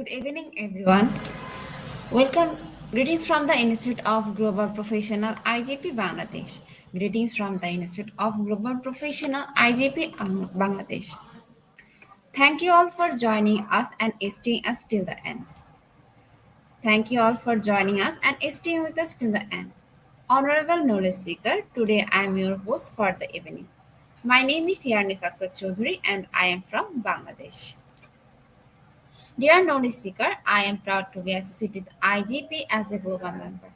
Good evening, everyone. Welcome. Greetings from the Institute of Global Professional IGP Bangladesh. Greetings from the Institute of Global Professional IGP Bangladesh. Thank you all for joining us and staying us till the end. Thank you all for joining us and staying with us till the end. Honorable Knowledge Seeker, today I am your host for the evening. My name is Yarni Saksat Choudhury and I am from Bangladesh. Dear Knowledge Seeker, I am proud to be associated with IGP as a global member.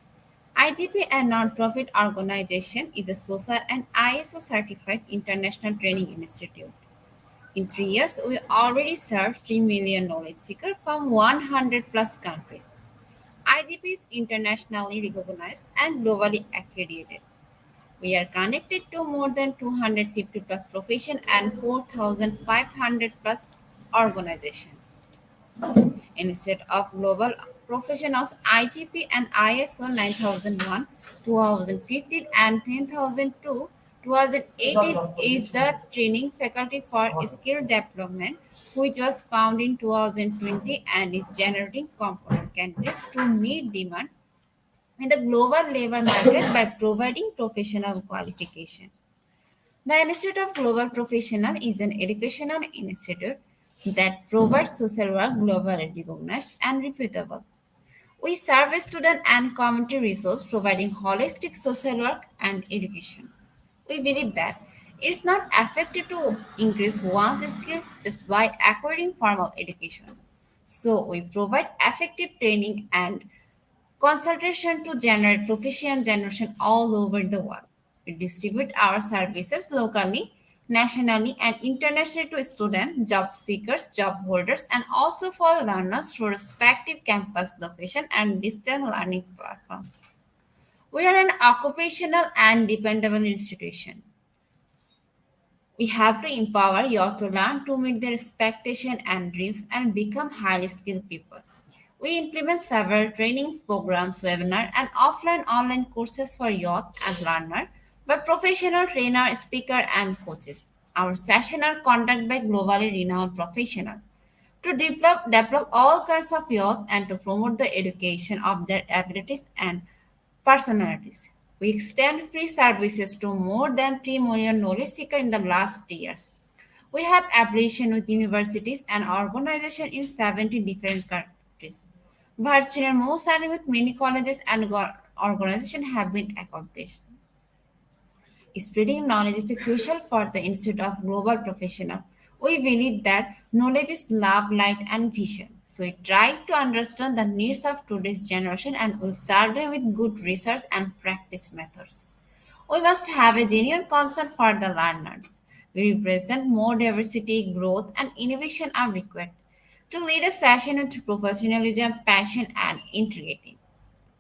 IGP, a non-profit organization, is a social and ISO certified international training institute. In 3 years, we already served 3 million knowledge seekers from 100 plus countries. IGP is internationally recognized and globally accredited. We are connected to more than 250 plus profession and 4,500 plus organizations. Instead of global professionals, IGP and ISO 9001, 2015, and 10002, 2018 is the training faculty for skill development, which was found in 2020 and is generating component candidates to meet demand in the global labor market by providing professional qualification. The Institute of Global Professional is an educational institute that provides social work globally recognized and reputable. We serve a student and community resource providing holistic social work and education. We believe that it's not effective to increase one's skill just by acquiring formal education. So we provide effective training and consultation to generate proficient generation all over the world. We distribute our services locally, nationally, and internationally to students, job seekers, job holders, and also for learners through respective campus location and distance learning platform. We are an occupational and dependable institution. We have to empower youth to learn to meet their expectation and dreams and become highly skilled people. We implement several trainings, programs, webinar, and offline online courses for youth and learner by professional trainer, speaker, and coaches. Our sessions are conducted by globally renowned professionals to develop all kinds of youth and to promote the education of their abilities and personalities. We extend free services to more than 3 million knowledge seekers in the last 3 years. We have affiliation with universities and organizations in 70 different countries. Virtually most and with many colleges and organizations have been accomplished. Spreading knowledge is crucial for the Institute of Global Professional. We believe that knowledge is love, light, and vision. So we try to understand the needs of today's generation and will serve them with good research and practice methods. We must have a genuine concern for the learners. We represent more diversity, growth, and innovation are required to lead a session with professionalism, passion, and integrity.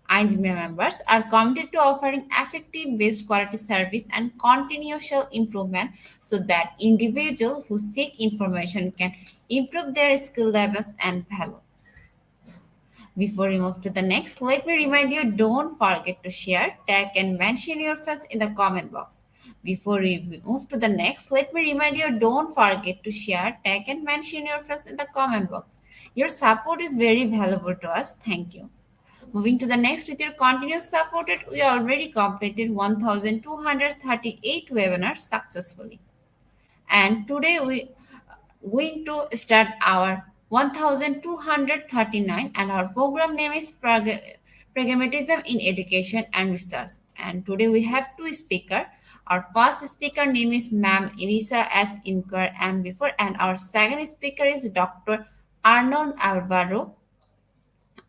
IGMA members are committed to offering effective based quality service and continuous improvement so that individuals who seek information can improve their skill levels and value. Before we move to the next, let me remind you, don't forget to share, tag, and mention your friends in the comment box. Before we move to the next, let me remind you, don't forget to share, tag, and mention your friends in the comment box. Your support is very valuable to us. Thank you. Moving to the next, with your continuous support, we already completed 1,238 webinars successfully. And today we going to start our 1239, and our program name is Pragmatism in Education and Research. And today we have two speakers. Our first speaker name is Ma'am Elisa S. Inker and before, and our second speaker is Dr. Arnold Alvaro.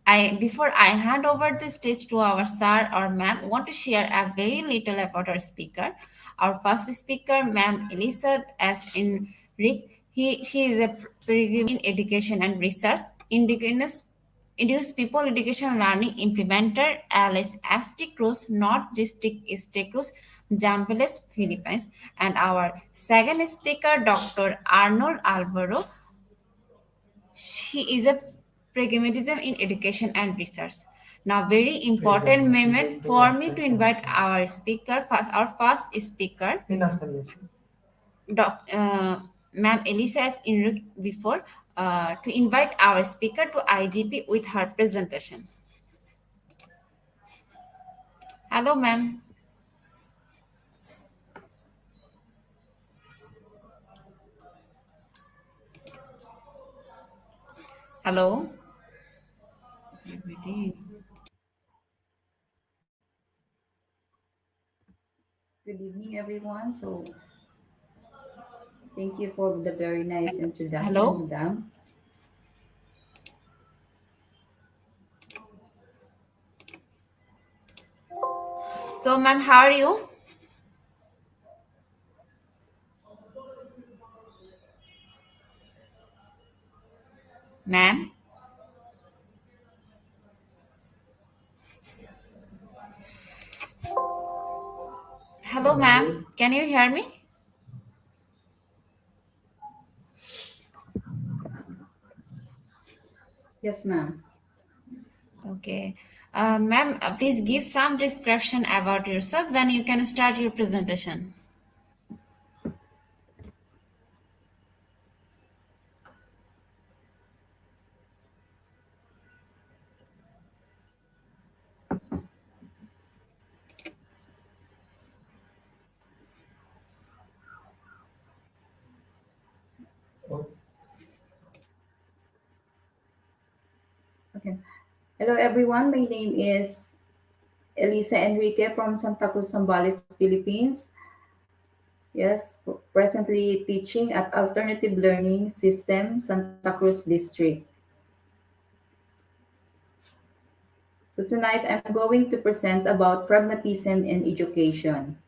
I before I hand over the stage to our sir or ma'am, want to share a very little about our speaker. Our first speaker, ma'am Elisa S. in Rick. She is a pilgrim in education and research, indigenous people education learning implementer, Alice Asti Cruz, North District Este Cruz, Jambeles, Philippines. And our second speaker, Dr. Arnold Alvaro. She is a pragmatism in education and research. Now, very important moment for me to invite our speaker, our first speaker, Ma'am Elisa has in before, to invite our speaker to IGP with her presentation. Hello, ma'am. Hello. Good evening, everyone. Thank you for the very nice introduction, Hello. Madam. So, ma'am, how are you, ma'am? Hello, ma'am. Can you hear me? Yes, ma'am. Okay. Ma'am, please give some description about yourself, then you can start your presentation. Okay. Hello, everyone. My name is Elisa Enrique from Santa Cruz, Zambales, Philippines. Yes, presently teaching at Alternative Learning System, Santa Cruz District. So tonight, I'm going to present about pragmatism in education.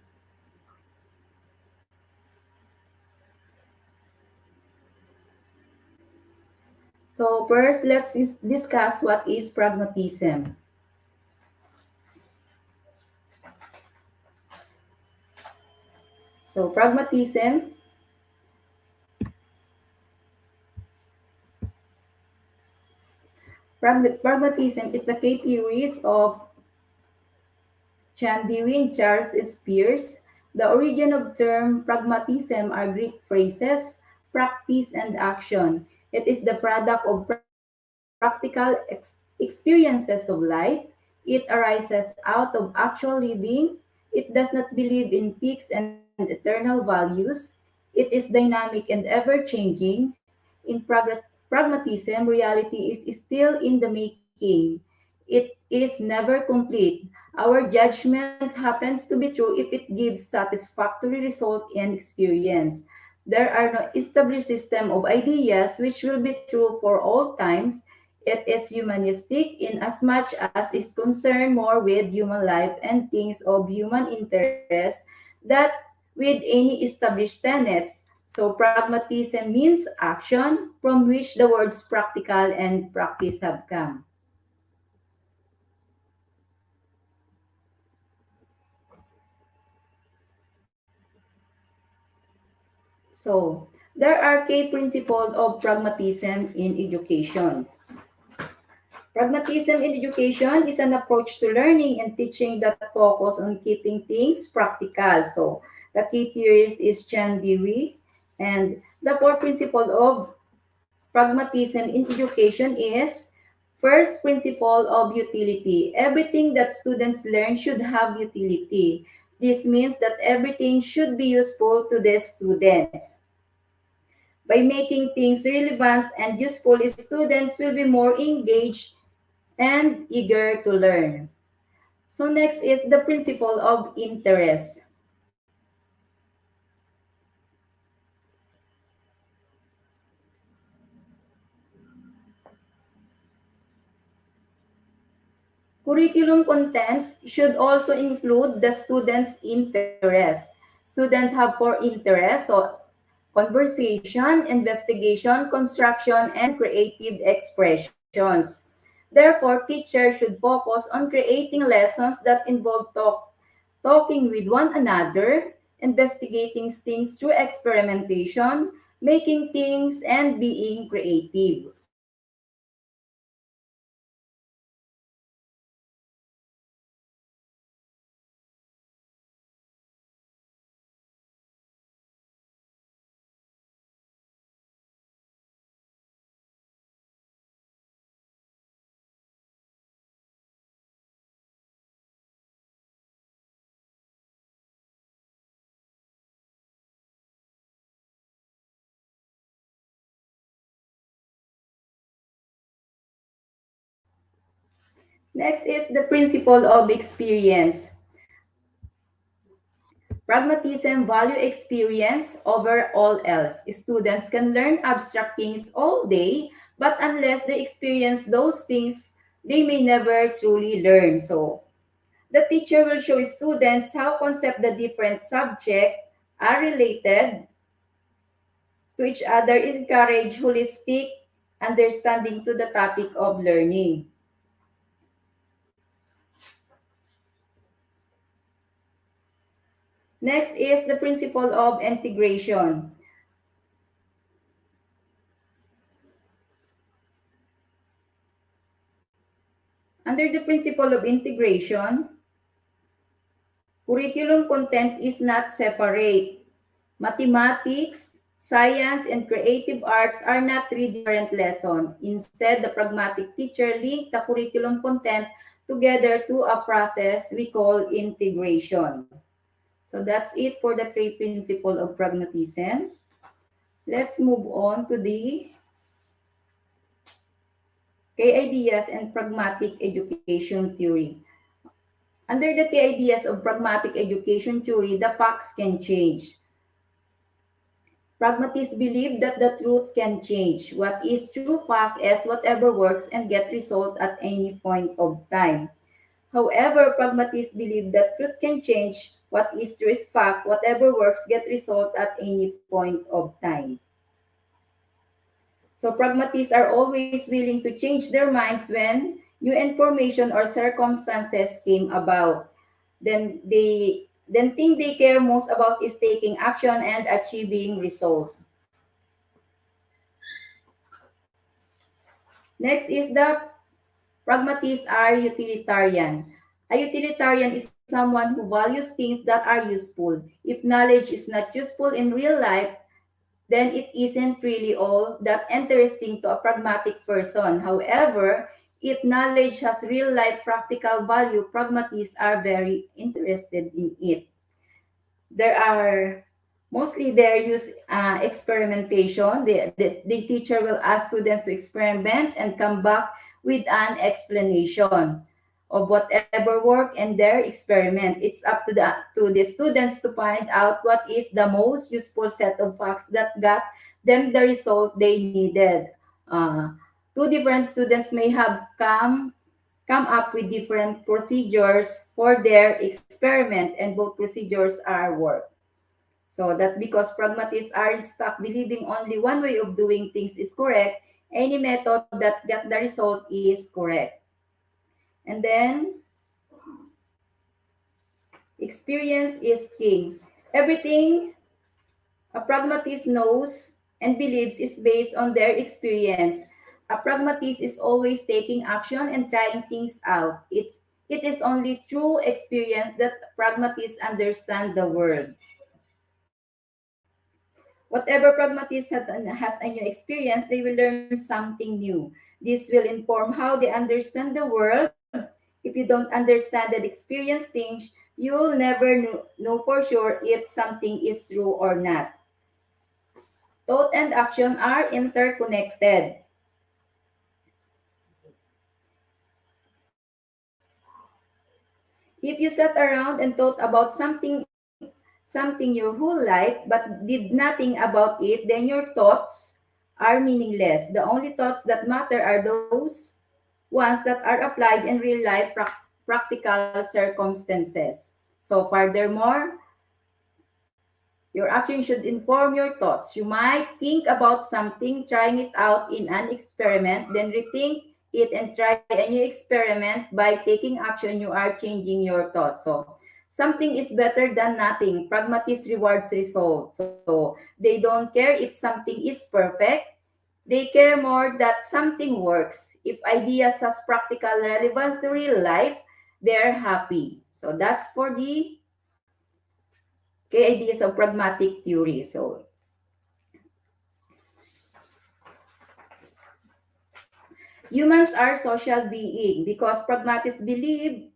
So first, let's discuss what is pragmatism. So pragmatism, it's a key theories of Chandewin Charles Spears. The origin of term pragmatism are Greek phrases, practice and action. It is the product of practical experiences of life. It arises out of actual living. It does not believe in fixed and eternal values. It is dynamic and ever changing. In pragmatism, reality is still in the making. It is never complete. Our judgment happens to be true if it gives satisfactory result and experience. There are no established system of ideas which will be true for all times. It is humanistic in as much as is concerned more with human life and things of human interest that with any established tenets. So pragmatism means action from which the words practical and practice have come. So There are key principles of pragmatism in education. Pragmatism in education is an approach to learning and teaching that focus on keeping things practical. So, the key theories is Chan Dewey, and the core principle of pragmatism in education is first principle of utility. Everything that students learn should have utility. This means that everything should be useful to the students. By making things relevant and useful, students will be more engaged and eager to learn. So next is the principle of interest. Curriculum content should also include the student's interest. Students have four interests, so conversation, investigation, construction, and creative expressions. Therefore, teachers should focus on creating lessons that involve talking with one another, investigating things through experimentation, making things, and being creative. Next is the principle of experience. Pragmatism value experience over all else. Students can learn abstract things all day, but unless they experience those things, they may never truly learn. So, the teacher will show students how concept the different subjects are related to each other, encourage holistic understanding to the topic of learning. Next is the principle of integration. Under the principle of integration, curriculum content is not separate. Mathematics, science, and creative arts are not three different lessons. Instead, the pragmatic teacher linked the curriculum content together to a process we call integration. So that's it for the three principles of pragmatism. Let's move on to the key ideas and pragmatic education theory. Under the key ideas of pragmatic education theory, the facts can change. Pragmatists believe that the truth can change. What is true fact is whatever works and get result at any point of time. However, pragmatists believe that truth can change. What is true is fact. Whatever works get result at any point of time. So pragmatists are always willing to change their minds when new information or circumstances came about. Then thing they care most about is taking action and achieving result. Next is the pragmatists are utilitarian. A utilitarian is someone who values things that are useful. If knowledge is not useful in real life, then it isn't really all that interesting to a pragmatic person. However, if knowledge has real life practical value, pragmatists are very interested in it. There are mostly they use experimentation. The teacher will ask students to experiment and come back with an explanation of whatever work and their experiment. It's up to the students to find out what is the most useful set of facts that got them the result they needed. Uh, Two different students may have come up with different procedures for their experiment, and both procedures are work. So that because pragmatists aren't stuck believing only one way of doing things is correct, any method that get the result is correct. And then experience is king. Everything a pragmatist knows and beliefs is based on their experience. A pragmatist is always taking action and trying things out. It is only through experience that pragmatists understand the world. Whatever pragmatist has a new experience, they will learn something new. This will inform how they understand the world. If you don't understand and experience things, you'll never know for sure if something is true or not. Thought and action are interconnected. If you sat around and thought about something your whole life but did nothing about it, then your thoughts are meaningless. The only thoughts that matter are those ones that are applied in real life practical circumstances. So furthermore, your action should inform your thoughts. You might think about something, trying it out in an experiment, then rethink it and try a new experiment. By taking action, you are changing your thoughts. So something is better than nothing. Pragmatist rewards result. So they don't care if something is perfect. They care more that something works. If ideas has practical relevance to real life, they're happy. So that's for the key ideas of pragmatic theory. So humans are social beings because pragmatists believe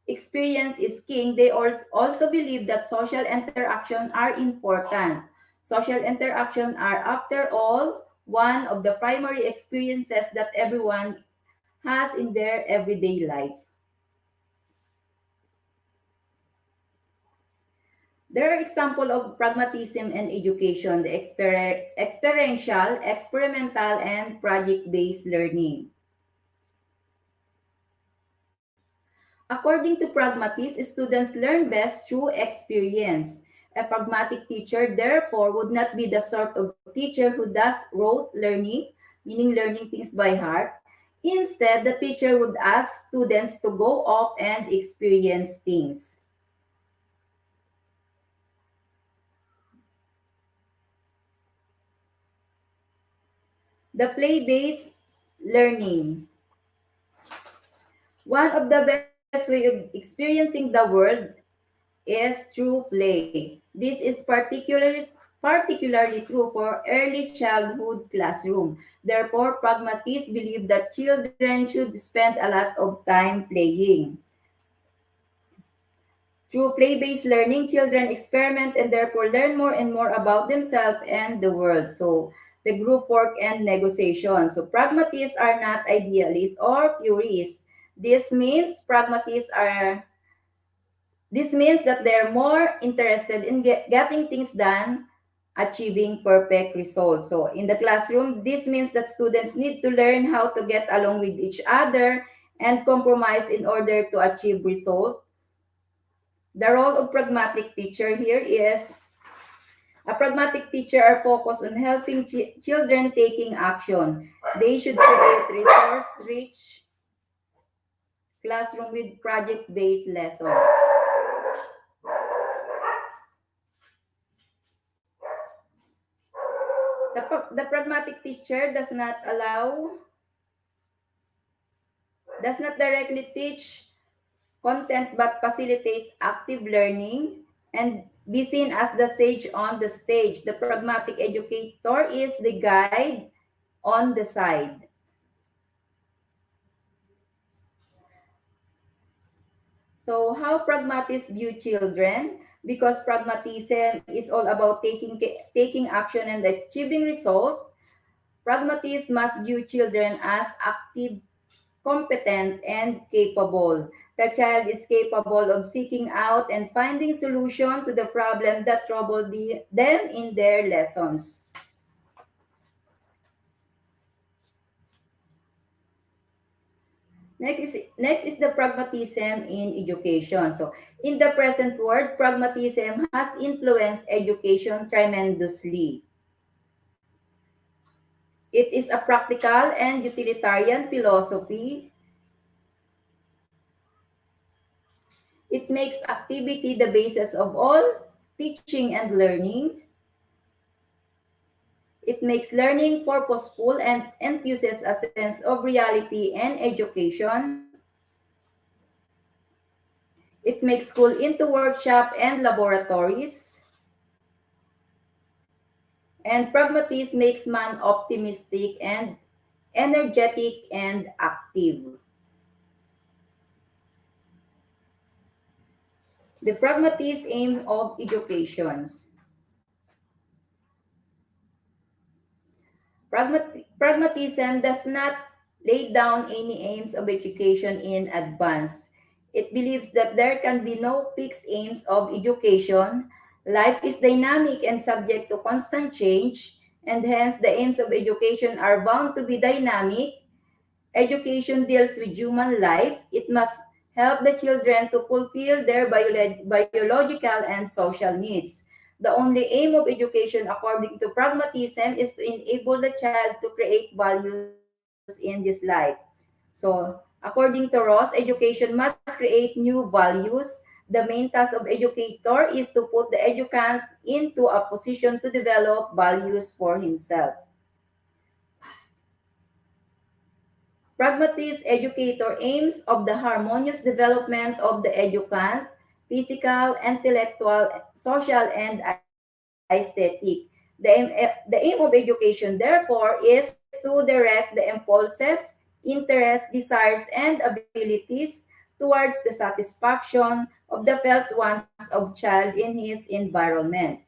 experience is king. They also believe that social interaction are important. Social interaction are, after all, one of the primary experiences that everyone has in their everyday life. There are examples of pragmatism and education, the experiential, experimental, and project-based learning. According to pragmatists, students learn best through experience. A pragmatic teacher, therefore, would not be the sort of teacher who does rote learning, meaning learning things by heart. Instead, the teacher would ask students to go off and experience things. The play-based learning. One of the best way of experiencing the world is through play. This is particularly true for early childhood classroom. Therefore, pragmatists believe that children should spend a lot of time playing. Through play-based learning, children experiment and therefore learn more and more about themselves and the world. So, the group work and negotiation. So, pragmatists are not idealists or purists. This means pragmatists are This means that they're more interested in getting things done, achieving perfect results. So, in the classroom, this means that students need to learn how to get along with each other and compromise in order to achieve results. The role of pragmatic teacher here is a pragmatic teacher are focused on helping children taking action. They should create resource-rich classroom with project-based lessons. The pragmatic teacher does not directly teach content but facilitate active learning and be seen as the sage on the stage. The pragmatic educator is the guide on the side. So how pragmatists view children? Because pragmatism is all about taking action and achieving results, pragmatists must view children as active, competent, and capable. The child is capable of seeking out and finding solution to the problem that trouble them in their lessons. Next is the pragmatism in education. So, in the present world, pragmatism has influenced education tremendously. It is a practical and utilitarian philosophy. It makes activity the basis of all teaching and learning. It makes learning purposeful and infuses a sense of reality and education. It makes school into workshop and laboratories. And pragmatism makes man optimistic and energetic and active. The pragmatist aim of educations. Pragmatism does not lay down any aims of education in advance. It believes that there can be no fixed aims of education. Life is dynamic and subject to constant change, and hence the aims of education are bound to be dynamic. Education deals with human life. It must help the children to fulfill their biological and social needs. The only aim of education, according to pragmatism, is to enable the child to create values in this life. So, according to Ross, education must create new values. The main task of educator is to put the educand into a position to develop values for himself. Pragmatist educator aims of the harmonious development of the educand, physical, intellectual, social, and aesthetic. The aim of education, therefore, is to direct the impulses, interests, desires, and abilities towards the satisfaction of the felt wants of child in his environment.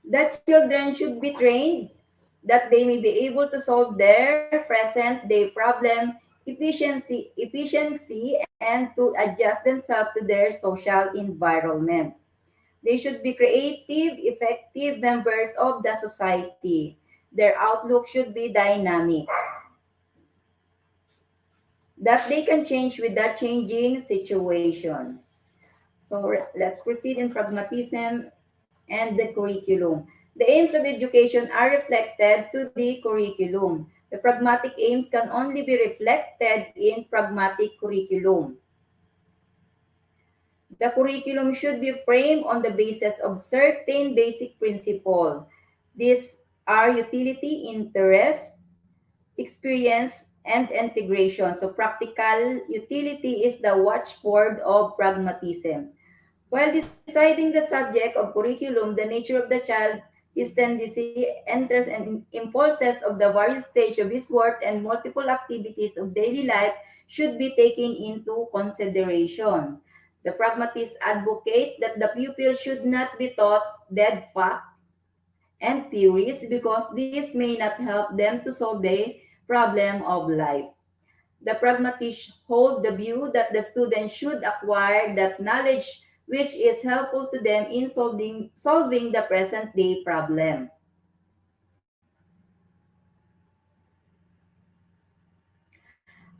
The children should be trained that they may be able to solve their present day problem efficiency and to adjust themselves to their social environment. They should be creative, effective members of the society. Their outlook should be dynamic, that they can change with the changing situation. So let's proceed in pragmatism and the curriculum. The aims of education are reflected to the curriculum. The pragmatic aims can only be reflected in pragmatic curriculum. The curriculum should be framed on the basis of certain basic principles. These are utility, interest, experience, and integration. So practical utility is the watchword of pragmatism. While deciding the subject of curriculum, the nature of the child, his tendency, interests, and impulses of the various stages of his work and multiple activities of daily life should be taken into consideration. The pragmatists advocate that the pupil should not be taught dead facts and theories because these may not help them to solve the problem of life. The pragmatists hold the view that the student should acquire that knowledge which is helpful to them in solving the present day problem.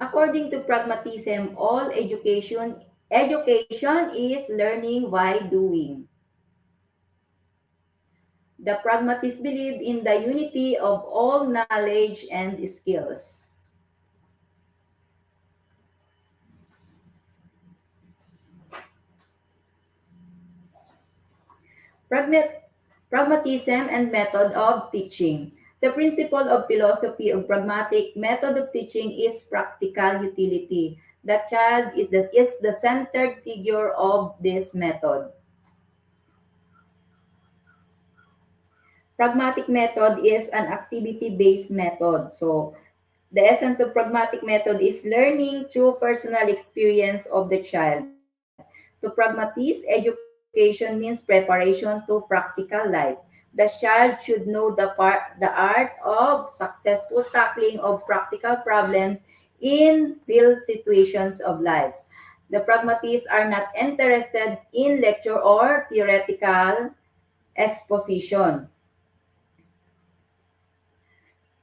According to pragmatism, all education is learning by doing. The pragmatists believe in the unity of all knowledge and skills. Pragmat- Pragmatism and method of teaching. The principle of philosophy of pragmatic method of teaching is practical utility. The child is the centered figure of this method. Pragmatic method is an activity-based method. So the essence of pragmatic method is learning through personal experience of the child. To pragmatists, education means preparation to practical life. The child should know the art of successful tackling of practical problems in real situations of lives. The pragmatists are not interested in lecture or theoretical exposition.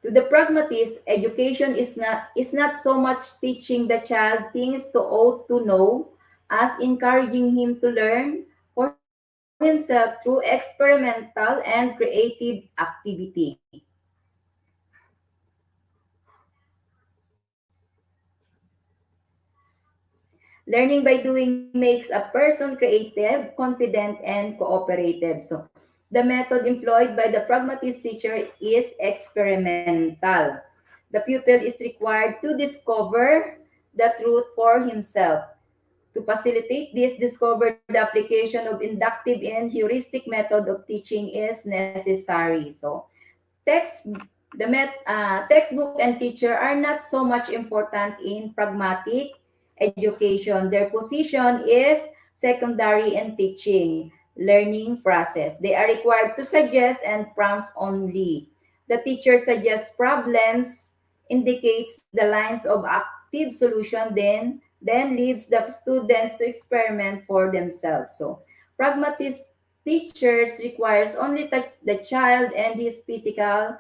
To the pragmatist, education is not so much teaching the child things to ought to know as encouraging him to learn for himself through experimental and creative activity. Learning by doing makes a person creative, confident, and cooperative. So The method employed by the pragmatist teacher is experimental. The pupil is required to discover the truth for himself. To facilitate this, discover the application of inductive and heuristic method of teaching is necessary. So, text textbook and teacher are not so much important in pragmatic education. Their position is secondary in teaching learning process. They are required to suggest and prompt only. The teacher suggests problems, indicates the lines of active solution, then leaves the students to experiment for themselves. So pragmatist teachers requires only the child and his physical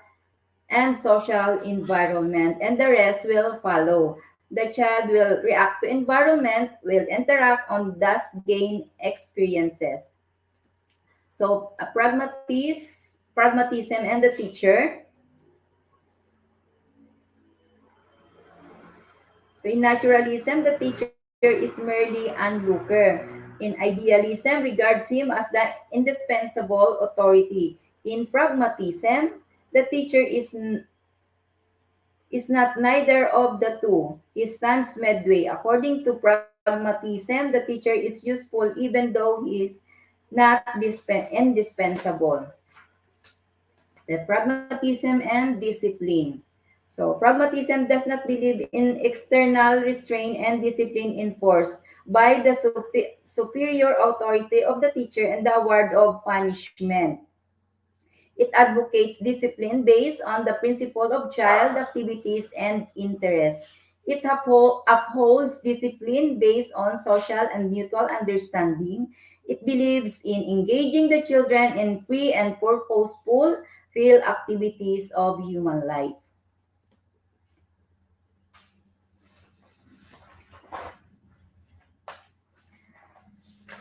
and social environment, and the rest will follow. The child will react to environment, will interact on thus gain experiences. So pragmatism and the teacher. So in naturalism, the teacher is merely onlooker. In idealism, regards him as the indispensable authority. In pragmatism, the teacher is not neither of the two. He stands midway. According to pragmatism, the teacher is useful even though he is not indispensable. The pragmatism and discipline. So, pragmatism does not believe in external restraint and discipline enforced by the superior authority of the teacher and the award of punishment. It advocates discipline based on the principle of child activities and interests. It upholds discipline based on social and mutual understanding. It believes in engaging the children in free and purposeful, real activities of human life.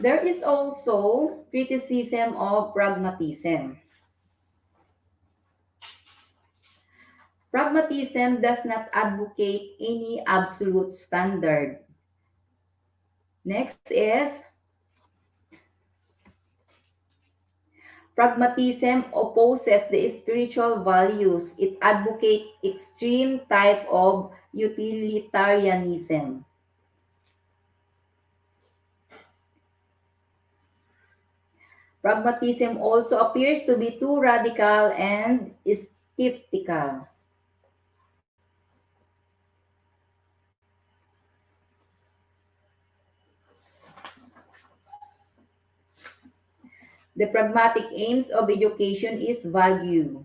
There is also criticism of pragmatism. Pragmatism does not advocate any absolute standard. Next is pragmatism opposes the spiritual values. It advocates extreme type of utilitarianism. Pragmatism also appears to be too radical and skeptical. The pragmatic aims of education is vague.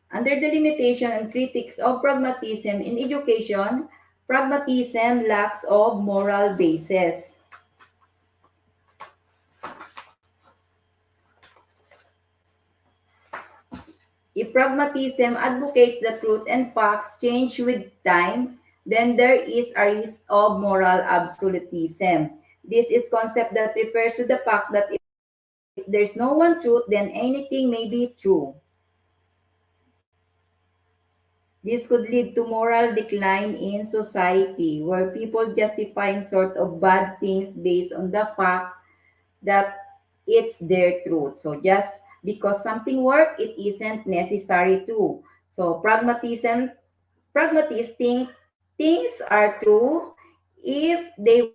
Under the limitation and critics of pragmatism in education, pragmatism lacks of moral basis. If pragmatism advocates the truth and facts change with time, then there is a risk of moral absolutism. This is concept that refers to the fact that if there's no one truth, then anything may be true. This could lead to moral decline in society where people justifying sort of bad things based on the fact that it's their truth. So just because something works, it isn't necessary true. So pragmatists think things are true if they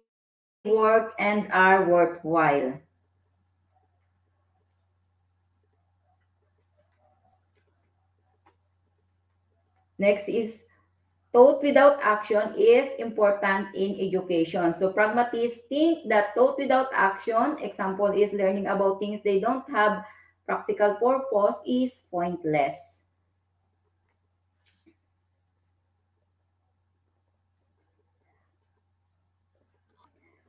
work and are worthwhile. Next is thought without action is important in education. So pragmatists think that thought without action, example is learning about things they don't have practical purpose, is pointless.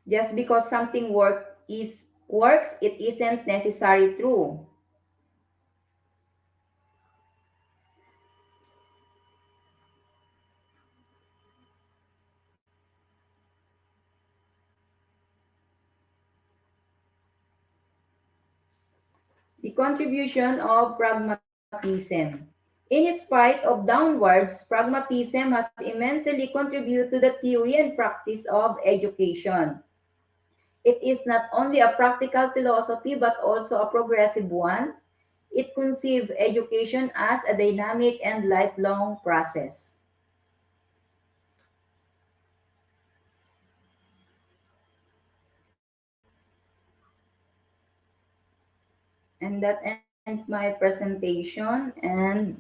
Just because something works, it isn't necessarily true. The contribution of pragmatism. In spite of downwards, pragmatism has immensely contributed to the theory and practice of education. It is not only a practical philosophy but also a progressive one. It conceives education as a dynamic and lifelong process. And that ends my presentation, and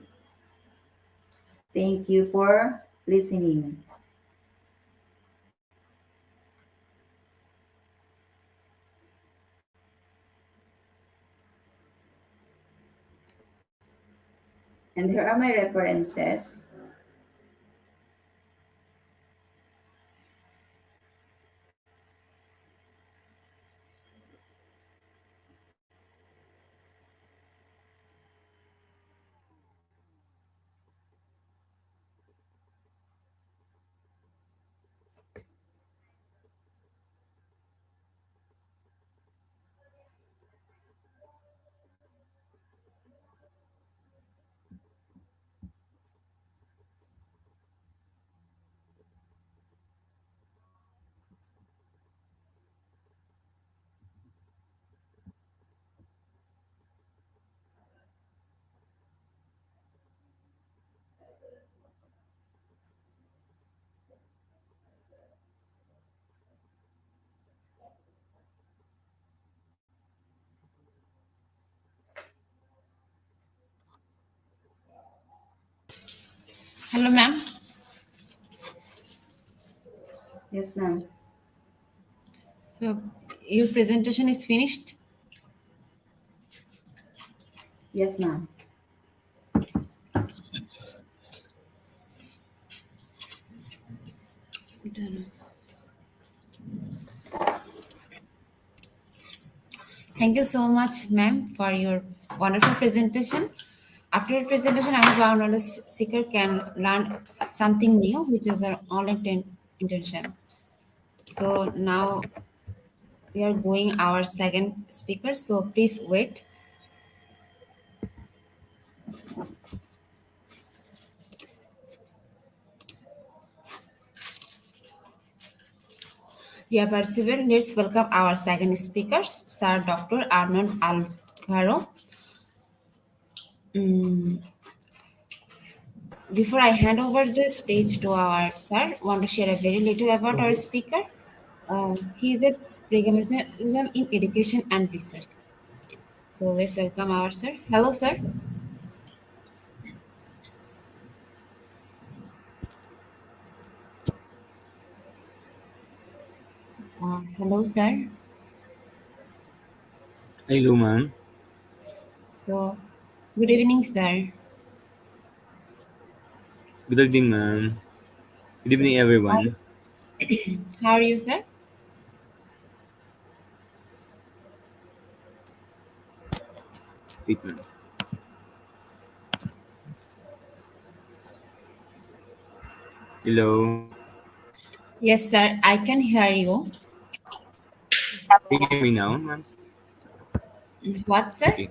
thank you for listening. And here are my references. Hello, ma'am. Yes, ma'am. So, your presentation is finished? Yes, ma'am. Done. Thank you so much, ma'am, for your wonderful presentation. After your presentation, I hope our knowledge seeker can learn something new, which is our online intention. So now we are going our second speaker. So please wait. Dear participant, let's welcome our second speaker, Sir Dr. Arnold Alvaro. Mm, Before I hand over the stage to our sir, want to share a very little about our Mhm. speaker. He is a pragmatism in education and research. So let's welcome our sir. Hello, sir. Hello, sir. Hello, ma'am. So, good evening, sir. Good evening, ma'am. Good So, evening, how, everyone. how are you, sir? Wait, ma'am. Hello. Yes, sir. I can hear you. Can you hear me now, ma'am? What, sir? Okay.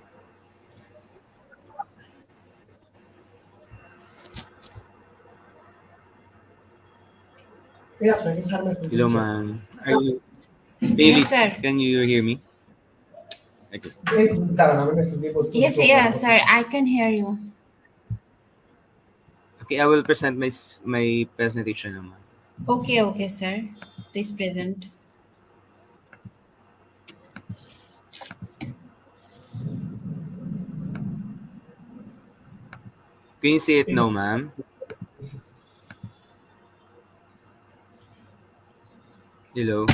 Hello, ma'am. Are you... Hey, Yes, Liz, sir. can you hear me? Okay. Yes, yes, sir. I can hear you. Okay, I will present my presentation now, ma'am. Okay, okay, sir. Please present. Can you see it now, ma'am? Hello.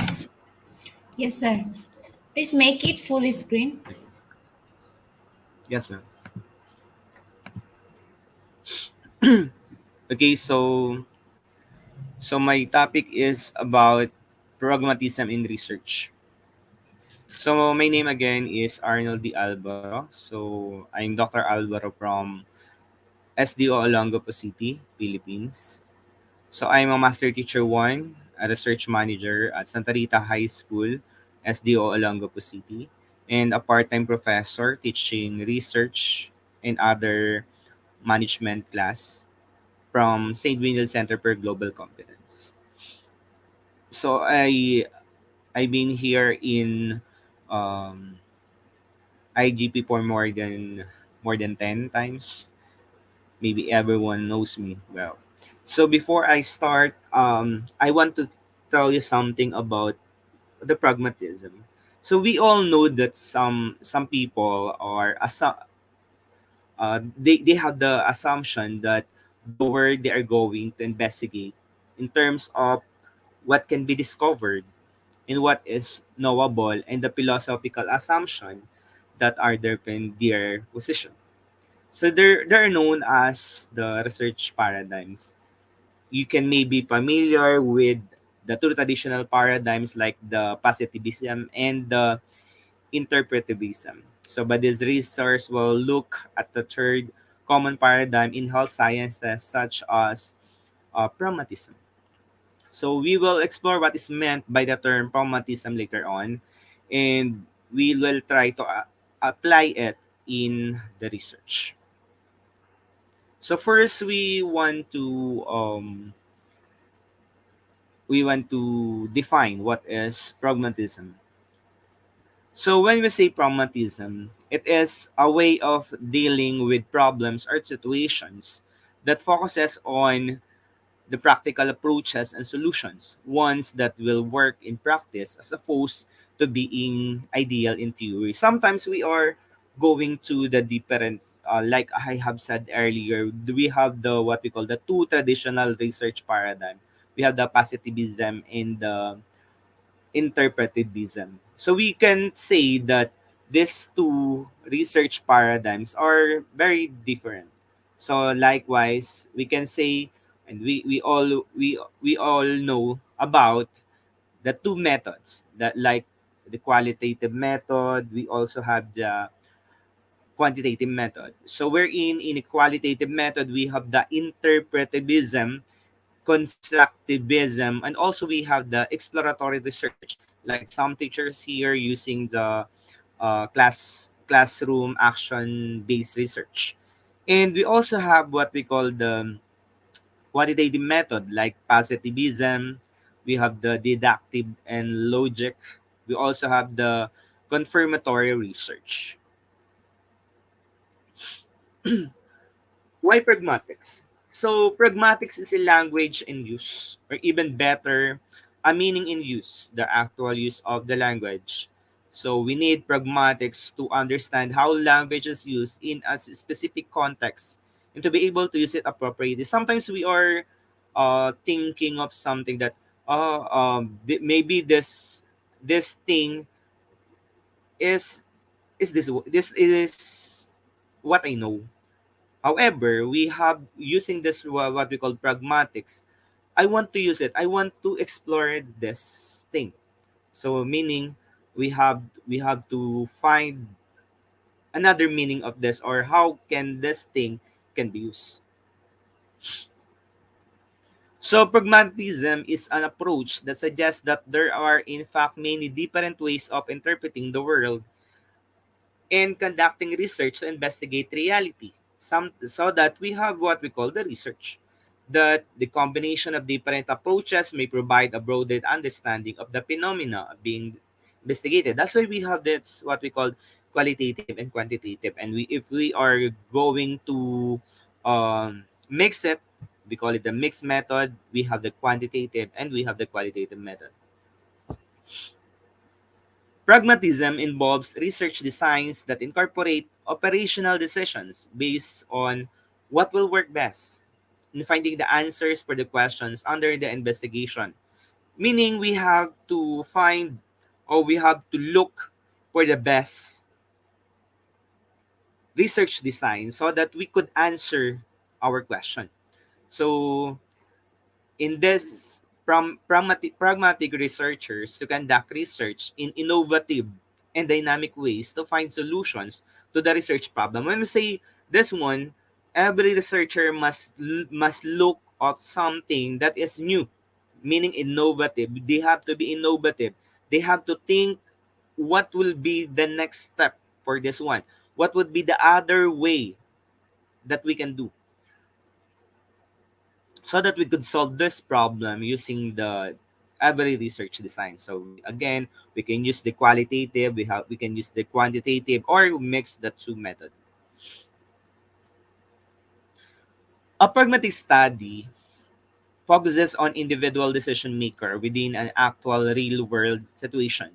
Yes, sir. Please make it full screen. Okay. Yes, ma'am. Okay, so my topic is about pragmatism in research. So my name again is Arnold D. Alvaro. So I'm Dr. Alvaro from SDO Olongapo City, Philippines. So I'm a Master Teacher 1, a Research Manager at Santa Rita High School, SDO Olongapo City, and a part-time professor teaching research and other management class from St. Wendell Center for Global Competence. So I've been here in um, IGP for more than 10 times. Maybe everyone knows me well. So before I start, I want to tell you something about the pragmatism. So we all know that some people they have the assumption that the word they are going to investigate in terms of what can be discovered and what is knowable and the philosophical assumption that are there in their position. So they're known as the research paradigms. You can maybe familiar with the two traditional paradigms like the positivism and the interpretivism. So, but this resource will look at the third common paradigm in health sciences, such as pragmatism. So, we will explore what is meant by the term pragmatism later on, and we will try to apply it in the research. So, first, we want to define what is pragmatism. So when we say pragmatism, it is a way of dealing with problems or situations that focuses on the practical approaches and solutions, ones that will work in practice as opposed to being ideal in theory. Sometimes we are going to the different, like I have said earlier, we have the what we call the two traditional research paradigm. We have the positivism and the interpretivism. So we can say that these two research paradigms are very different. So likewise, we can say, and we all know about the two methods that like the qualitative method. We also have the quantitative method. So we're in a qualitative method. We have the interpretivism, constructivism, and also we have the exploratory research. Like some teachers here using the classroom action based research, and we also have what we call the quantitative method like positivism. We have the deductive and logic. We also have the confirmatory research. Why pragmatics? So, pragmatics is a language in use, or even better, a meaning in use, the actual use of the language. So, we need pragmatics to understand how language is used in a specific context and to be able to use it appropriately. Sometimes we are thinking of something that, maybe this thing is this is what I know. However, we have using this what we call pragmatics. I want to use it. I want to explore this thing. So meaning we have to find another meaning of this or how can this thing can be used. So pragmatism is an approach that suggests that there are in fact many different ways of interpreting the world and conducting research to investigate reality. So that we have what we call the research. That the combination of different approaches may provide a broadened understanding of the phenomena being investigated. That's why we have this what we call qualitative and quantitative. And if we are going to mix it, we call it the mixed method. We have the quantitative and we have the qualitative method. Pragmatism involves research designs that incorporate operational decisions based on what will work best in finding the answers for the questions under the investigation. Meaning we have to find or we have to look for the best research design so that we could answer our question. So in this, pragmatic researchers to conduct research in innovative and dynamic ways to find solutions to the research problem. When we say this one, every researcher must look at something that is new, meaning innovative. They have to be innovative. They have to think what will be the next step for this one. What would be the other way that we can do so that we could solve this problem using the every research design. So again, we can use the qualitative, we can use the quantitative, or mix the two method. A pragmatic study focuses on individual decision maker within an actual real world situation.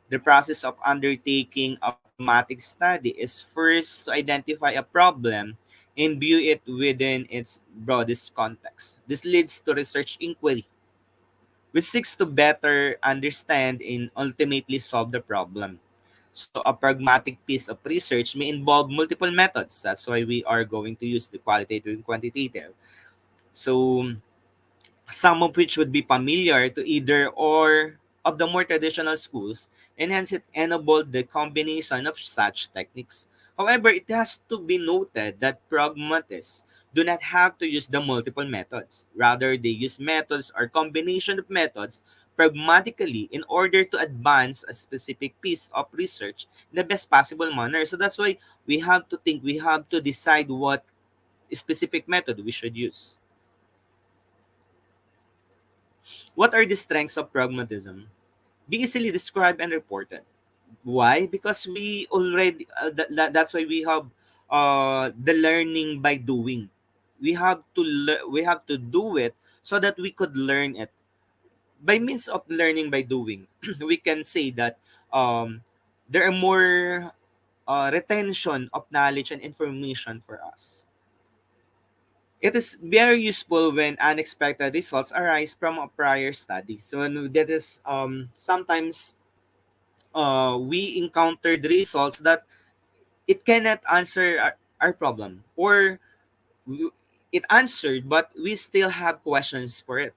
The process of undertaking a pragmatic study is first to identify a problem and view it within its broadest context. This leads to research inquiry, which seeks to better understand and ultimately solve the problem. So a pragmatic piece of research may involve multiple methods. That's why we are going to use the qualitative and quantitative. So some of which would be familiar to either or of the more traditional schools, and hence it enabled the combination of such techniques. However, it has to be noted that pragmatists do not have to use the multiple methods. Rather, they use methods or combination of methods pragmatically in order to advance a specific piece of research in the best possible manner. So that's why we have to decide what specific method we should use. What are the strengths of pragmatism? Be easily described and reported. Why? Because we already that's why we have the learning by doing. We have to do it so that we could learn it. By means of learning by doing, we can say that um, there are more retention of knowledge and information for us. It is very useful when unexpected results arise from a prior study. So when that is sometimes we encountered results that it cannot answer our problem, or it answered but we still have questions for it.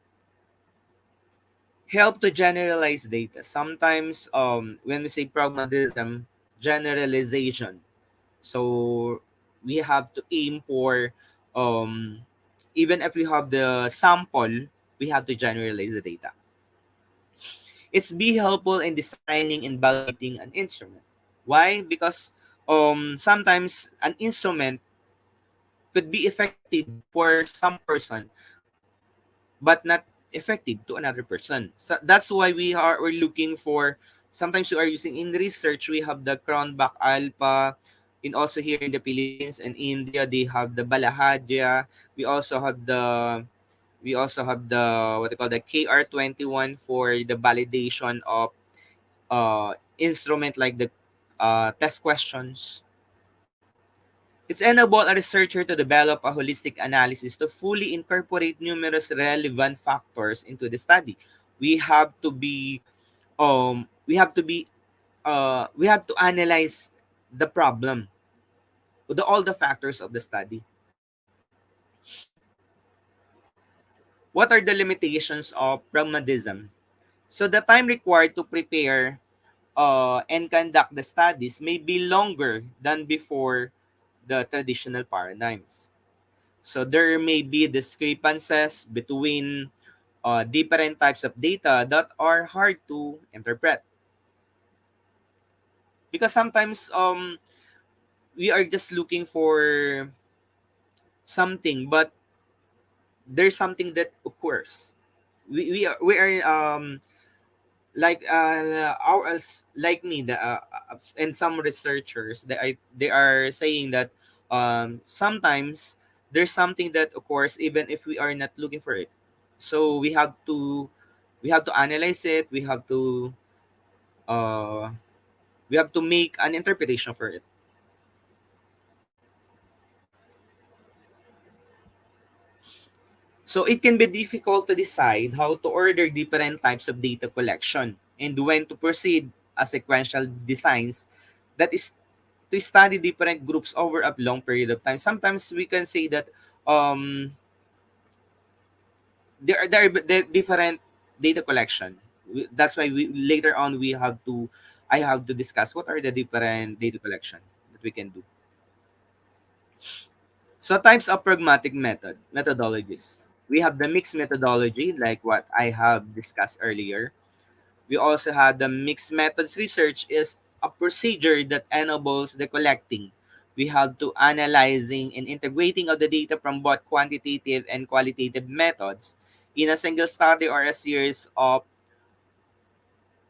Help to generalize data. Sometimes when we say pragmatism, generalization. So we have to aim for um, even if we have the sample, we have to generalize the data. It's be helpful in designing and validating an instrument. Why? Because sometimes an instrument could be effective for some person, but not effective to another person. So that's why we're looking for. Sometimes we are using in research. We have the Cronbach Alpha, and also here in the Philippines and India they have the Balahadja. We also have the what they call the KR21 for the validation of instrument like the test questions. It's enable a researcher to develop a holistic analysis to fully incorporate numerous relevant factors into the study. We have to be um we have to be we have to analyze the problem, all the factors of the study. What are the limitations of pragmatism? So the time required to prepare and conduct the studies may be longer than before the traditional paradigms. So there may be discrepancies between different types of data that are hard to interpret. Because sometimes we are just looking for something, but there's something that occurs. We are like ours like me and some researchers they are saying that sometimes there's something that occurs even if we are not looking for it. So we have to analyze it. Uh we have to make an interpretation for it. So it can be difficult to decide how to order different types of data collection and when to proceed as sequential designs that is to study different groups over a long period of time. Sometimes we can say that um, there are different data collection. That's why we later on we have to I have to discuss what are the different data collection that we can do. So types of pragmatic methodologies. We have the mixed methodology, like what I have discussed earlier. We also have the mixed methods research is a procedure that enables the collecting, We have to analyzing and integrating of the data from both quantitative and qualitative methods in a single study or a series of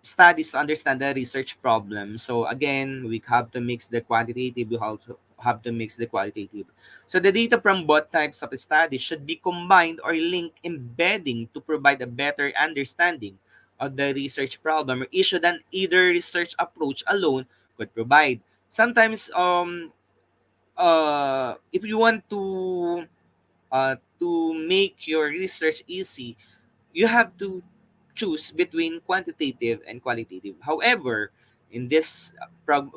studies to understand the research problem. So again, we have to mix the quantitative, we also have to mix the qualitative. So the data from both types of studies should be combined or linked embedding to provide a better understanding of the research problem or issue than either research approach alone could provide. Sometimes if you want to make your research easy, you have to choose between quantitative and qualitative. However, in this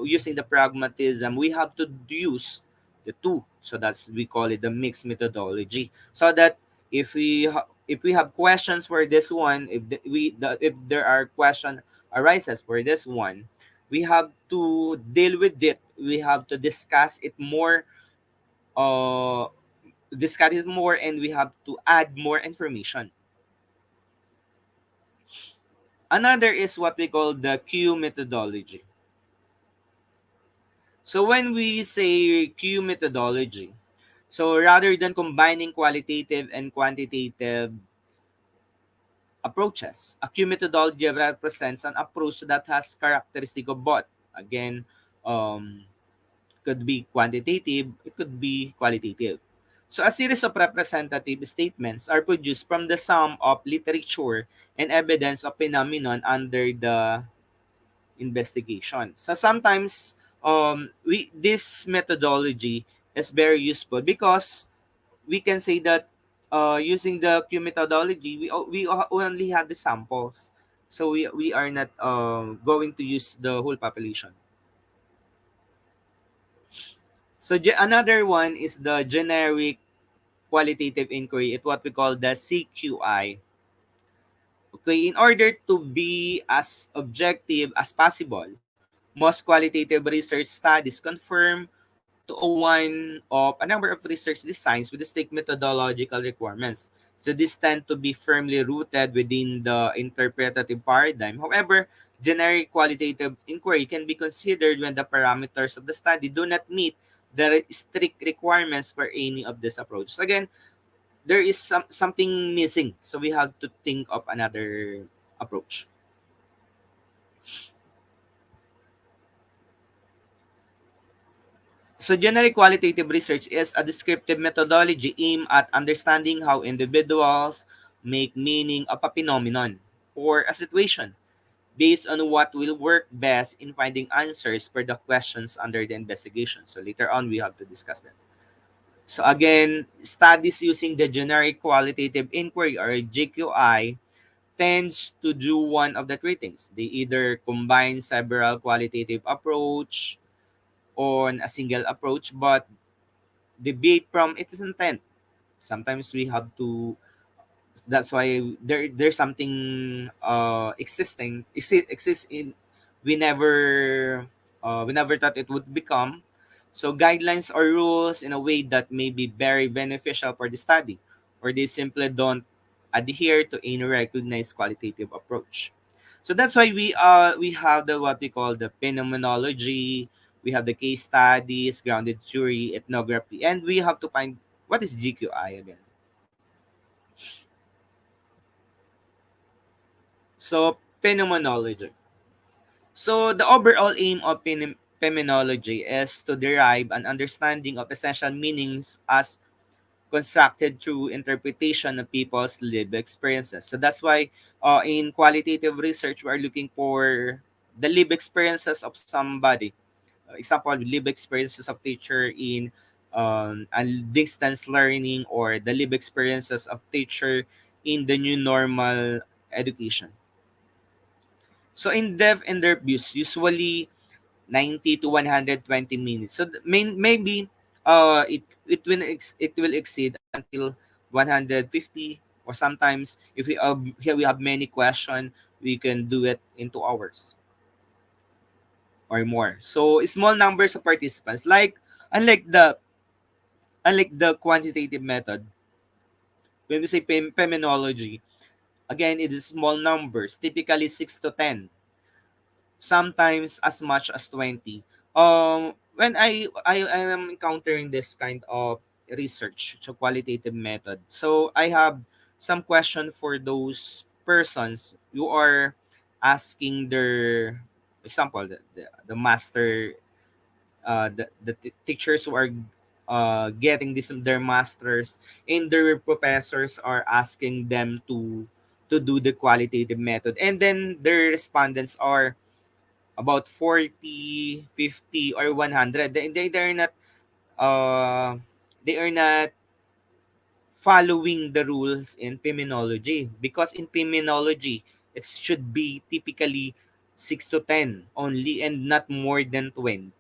using the pragmatism, we have to use the two. So that's we call it the mixed methodology. So that if we have questions for this one, if there are question arises for this one, we have to deal with it. We have to uh discuss it more, and we have to add more information. Another is what we call the Q methodology. So when we say Q methodology, so rather than combining qualitative and quantitative approaches, a Q methodology represents an approach that has characteristic of both. Again, um, could be quantitative, it could be qualitative. So a series of representative statements are produced from the sum of literature and evidence of phenomenon under the investigation. So sometimes we this methodology is very useful because we can say that using the Q methodology, only have the samples. So we are not going to use the whole population. So another one is the generic qualitative inquiry. It's what we call the CQI. Okay, in order to be as objective as possible, most qualitative research studies confirm to one of a number of research designs with strict methodological requirements. So these tend to be firmly rooted within the interpretative paradigm. However, generic qualitative inquiry can be considered when the parameters of the study do not meet the strict requirements for any of these approaches. Again, there is something missing. So we have to think of another approach. So generic qualitative research is a descriptive methodology aimed at understanding how individuals make meaning of a phenomenon or a situation based on what will work best in finding answers for the questions under the investigation. So later on, we have to discuss that. So again, studies using the generic qualitative inquiry or GQI tends to do one of the three things. They either combine several qualitative approach on a single approach, but debate from its intent. Sometimes we have to. That's why there's something exists in we never we never thought it would become. So guidelines or rules in a way that may be very beneficial for the study, or they simply don't adhere to any recognized qualitative approach. So that's why we have the what we call the phenomenology, we have the case studies, grounded theory, ethnography, and we have to find what is GQI again. So phenomenology. So the overall aim of phenomenology is to derive an understanding of essential meanings as constructed through interpretation of people's lived experiences. So that's why in qualitative research, we are looking for the lived experiences of somebody. Example, lived experiences of teacher in and distance learning, or the lived experiences of teacher in the new normal education. So in depth interviews, usually 90 to 120 minutes. So maybe it will exceed until 150, or sometimes if we here we have many questions, we can do it in 2 hours or more. So small numbers of participants, like unlike the unlike the quantitative method, when we say phenomenology, again it is small numbers, typically 6 to 10, sometimes as much as 20. when I am encountering this kind of research, so qualitative method, so I have some question for those persons who are asking their example, the master, the teachers who are getting this their masters, and their professors are asking them to do the qualitative method, and then their respondents are about 40, 50, or 100. They're not uh they are not following the rules in criminology, because in criminology it should be typically 6 to 10 only, and not more than 20.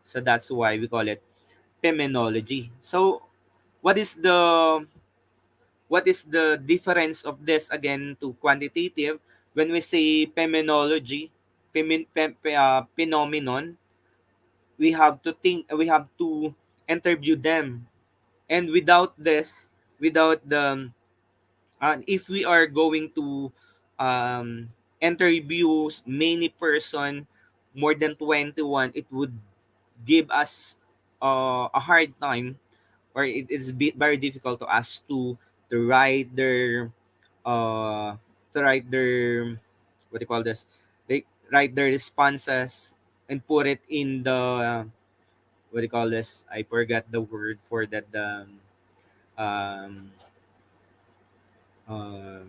So that's why we call it criminology. So what is the what is the difference of this again to quantitative? When we say criminology, phenomenon, we have to interview them, and without this, without the if we are going to um interview many person, more than 21, it would give us a hard time, or it is very difficult to us to write their uh to write their, what do you call this, they write their responses and put it in the, what do you call this, I forgot the word for that, the um uh,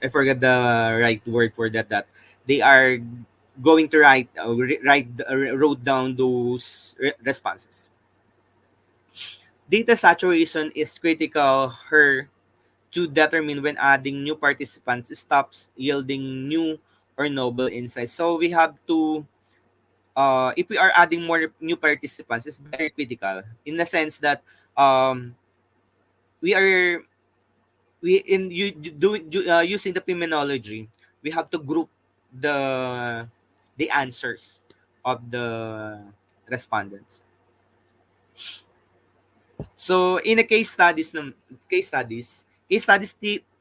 I forget the right word for that, that they are going to wrote down those responses. Data saturation is critical here to determine when adding new participants stops yielding new or novel insights. So we have to, if we are adding more new participants, it's very critical in the sense that um, we are we in you doing using the criminology, we have to group the answers of the respondents. So in a case studies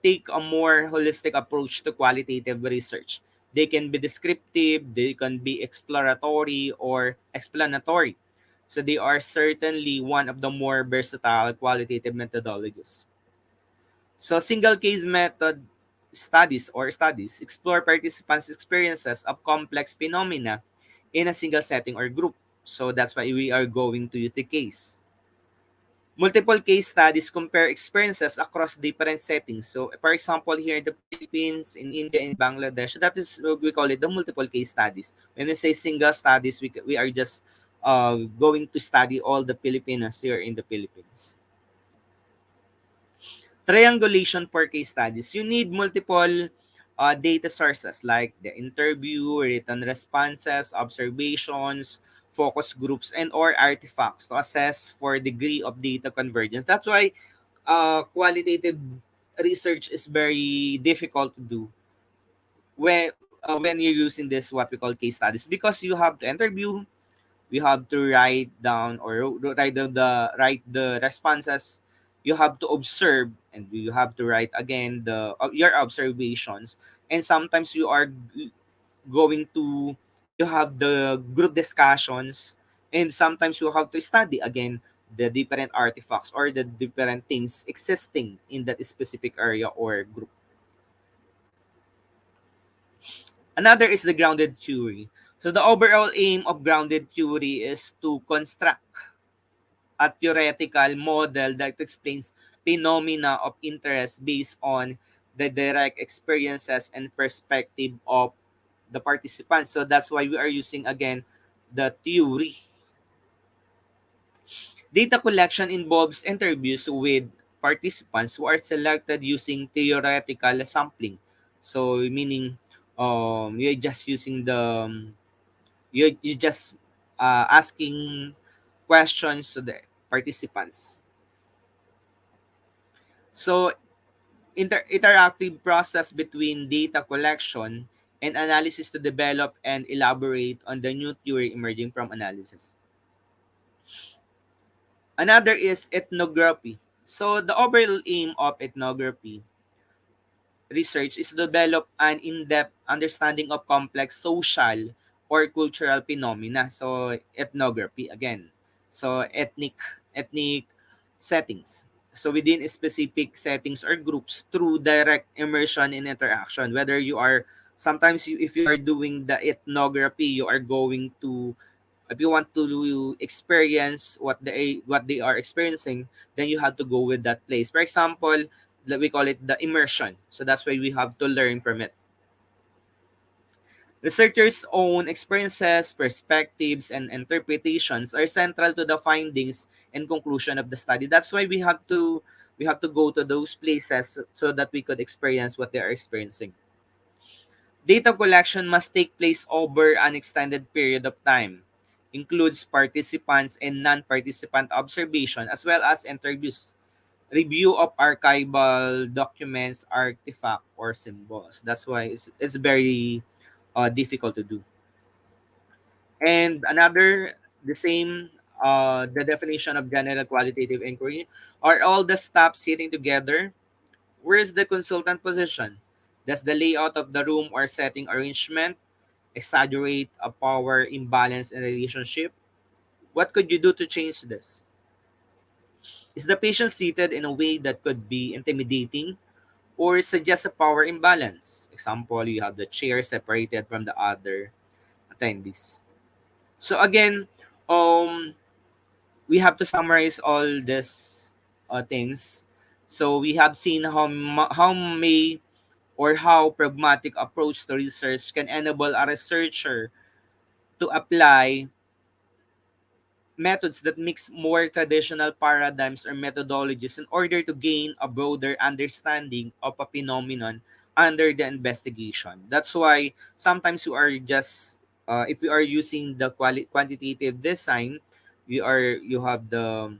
take a more holistic approach to qualitative research. They can be descriptive, they can be exploratory or explanatory. So they are certainly one of the more versatile qualitative methodologies. So single case method studies explore participants' experiences of complex phenomena in a single setting or group. So that's why we are going to use the case. Multiple case studies compare experiences across different settings. So, for example, here in the Philippines, in India, in Bangladesh, that is what we call it the multiple case studies. When we say single studies, we are just going to study all the Filipinos here in the Philippines. Triangulation for case studies. You need multiple data sources like the interview, written responses, observations, focus groups, and or artifacts to assess for degree of data convergence. That's why qualitative research is very difficult to do when you're using this what we call case studies, because you have to interview, you have to write down or write the responses, you have to observe, and you have to write again the your observations, and sometimes you are going to you have the group discussions, and sometimes you have to study again the different artifacts or the different things existing in that specific area or group. Another is the grounded theory. So the overall aim of grounded theory is to construct a theoretical model that explains phenomena of interest based on the direct experiences and perspective of the participants. So that's why we are using again the theory. Data collection involves interviews with participants who are selected using theoretical sampling. So meaning you're just using the you just asking questions to the participants. So interactive process between data collection and analysis to develop and elaborate on the new theory emerging from analysis. Another is ethnography. So the overall aim of ethnography research is to develop an in-depth understanding of complex social or cultural phenomena. So ethnography again. So ethnic settings. So within specific settings or groups through direct immersion in interaction, whether you are sometimes you, if you are doing the ethnography, you are going to, if you want to experience what they are experiencing, then you have to go with that place. For example, we call it the immersion. So that's why we have to learn from it. Researchers' own experiences, perspectives, and interpretations are central to the findings and conclusion of the study. That's why we have to go to those places so that we could experience what they are experiencing. Data collection must take place over an extended period of time, includes participants and non-participant observation as well as interviews, review of archival documents, artifact, or symbols. That's why it's very difficult to do. And another, the same, the definition of general qualitative inquiry are all the staff sitting together. Where is the consultant position? Does the layout of the room or setting arrangement exaggerate a power imbalance in a relationship? What could you do to change this? Is the patient seated in a way that could be intimidating or suggest a power imbalance? Example, you have the chair separated from the other attendees. So again, um, we have to summarize all these things. So we have seen how may or how pragmatic approach to research can enable a researcher to apply methods that mix more traditional paradigms or methodologies in order to gain a broader understanding of a phenomenon under the investigation. That's why sometimes we are just if we are using the quantitative design, you have the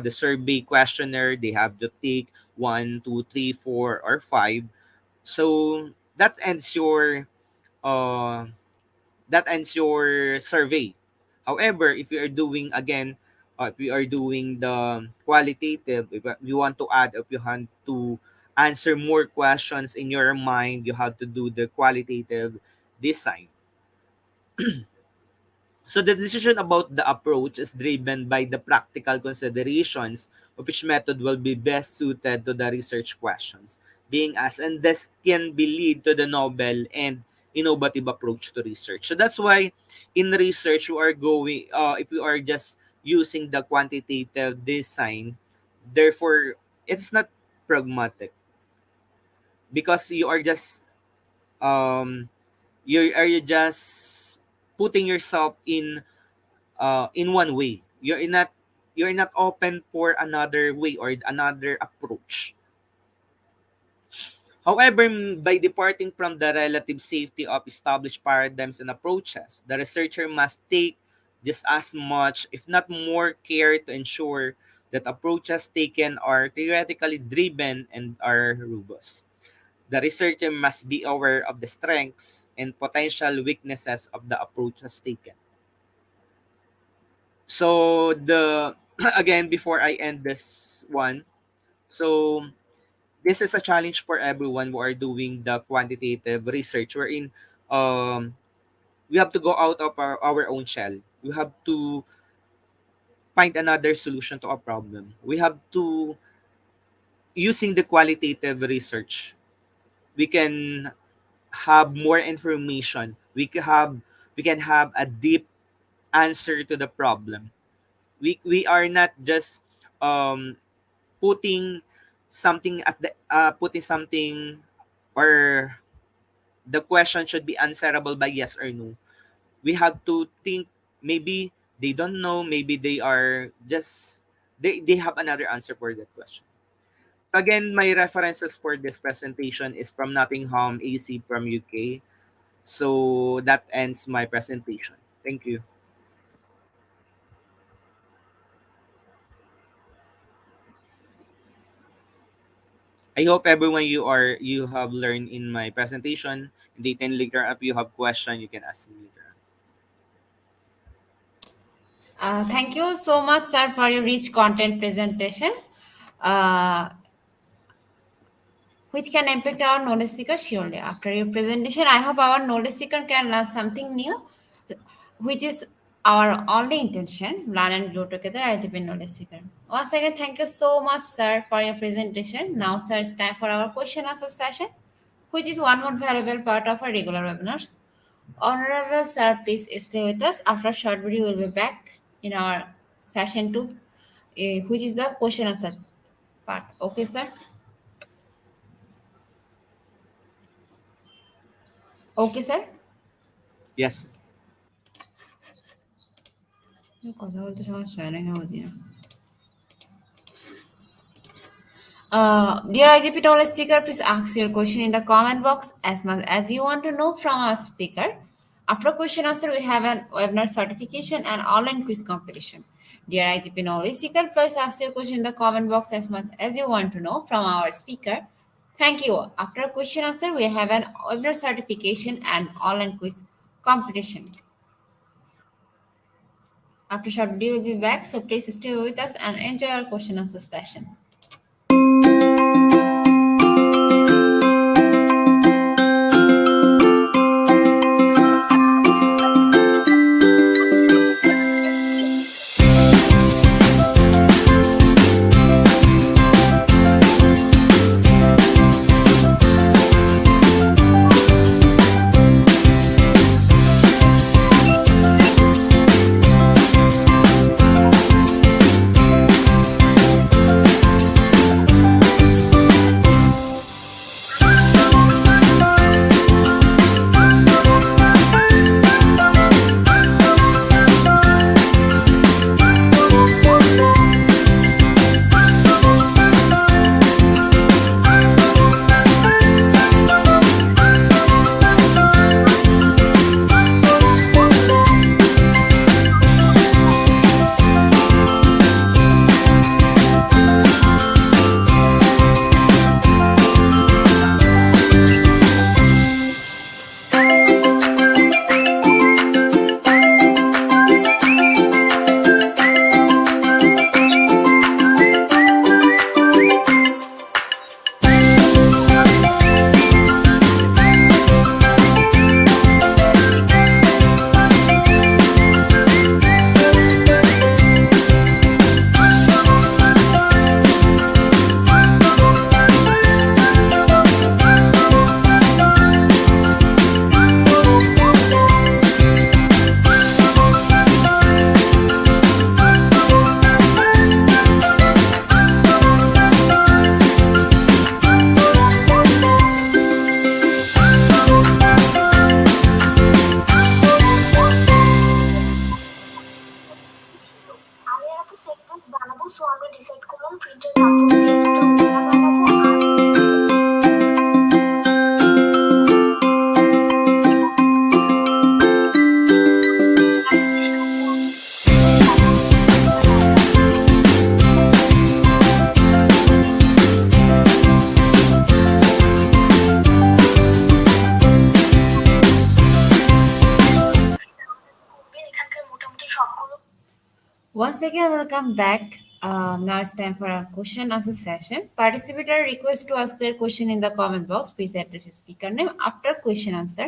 survey questionnaire. They have to take one, two, three, four, or five. So uh, that ends your survey. However, if you are doing again, if you are doing the qualitative, if you want to add, if you want to answer more questions in your mind, you have to do the qualitative design. So the decision about the approach is driven by the practical considerations of which method will be best suited to the research questions being asked, and this can be lead to the novel and innovative approach to research. So that's why in research we are going if we are just using the quantitative design, therefore it's not pragmatic because you are just um you just putting yourself in one way. You're not open for another way or another approach. However, by departing from the relative safety of established paradigms and approaches, the researcher must take just as much, if not more, care to ensure that approaches taken are theoretically driven and are robust. The researcher must be aware of the strengths and potential weaknesses of the approaches taken. So the again before I end this one, so this is a challenge for everyone who are doing the quantitative research wherein um we have to go out of our own shell. We have to find another solution to a problem. We have to using the qualitative research, we can have more information. We can have a deep answer to the problem. We are not just um putting something at the putting something or the question should be answerable by yes or no. We have to think maybe they don't know, maybe they are just they have another answer for that question. Again, my references for this presentation is from Nottingham AC from UK. So that ends my presentation. Thank you. I hope everyone you have learned in my presentation. They can later up you have question you can ask me later. Thank you so much, sir, for your rich content presentation, uh, which can impact our knowledge seeker surely. After your presentation, I hope our knowledge seeker can learn something new, which is our only intention, learn and grow together as a knowledge seeker. Once again, thank you so much, sir, for your presentation. Now, sir, it's time for our question answer session, which is one more valuable part of our regular webinars. Honorable sir, please stay with us. After a short video, we'll be back in our session two, which is the question answer part. Okay, sir? Okay, sir? Yes. কথা বলতে সমস্যা হয় না কেন বুঝি না। Dear IGP knowledge seeker, please ask your question in the comment box as much as you want to know from our speaker. After question answer, we have an webinar certification and online quiz competition. Dear IGP knowledge seeker, please ask your question in the comment box as much as you want to know from our speaker. Thank you. After question answer, we have an webinar certification and online quiz competition. After short video, we'll be back. So please stay with us and enjoy our question answer session. Once again, welcome back. Now it's time for our question answer session. Participator request to ask their question in the comment box. Please address the speaker name after question answer.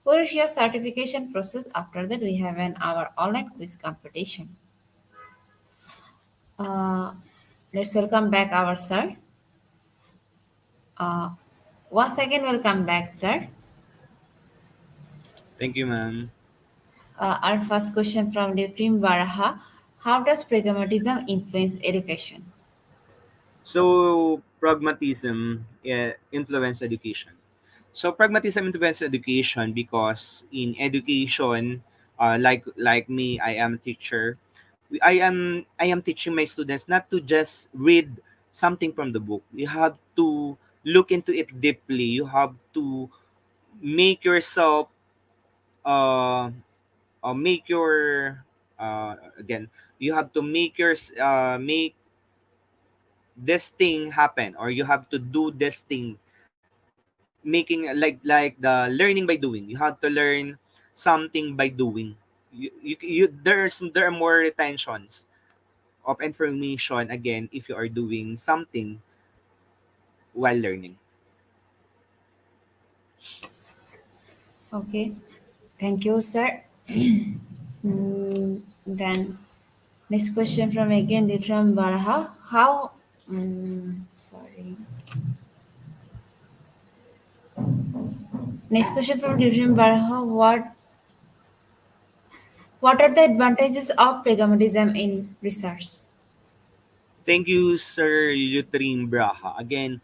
We'll share certification process. After that, we have an our online quiz competition. Uh, let's welcome back our sir. Uh, Once again, welcome back, sir. Thank you, ma'am. Our first question from Litrim Varaha. How does pragmatism influence education? So, pragmatism influence education. So, pragmatism influence education because in education, like me, I am a teacher. I am teaching my students not to just read something from the book. You have to look into it deeply. You have to make yourself uh, make your again. You have to make this thing happen, or you have to do this thing, making like the learning by doing. You have to learn something by doing. There are more retentions of information again if you are doing something while learning. Okay. Thank you, sir. Then next question from again Ditram Baraha. How? Sorry. Next question from Ditram Baraha. What are the advantages of pragmatism in research? Thank you, Sir Lutrin Braha. Again,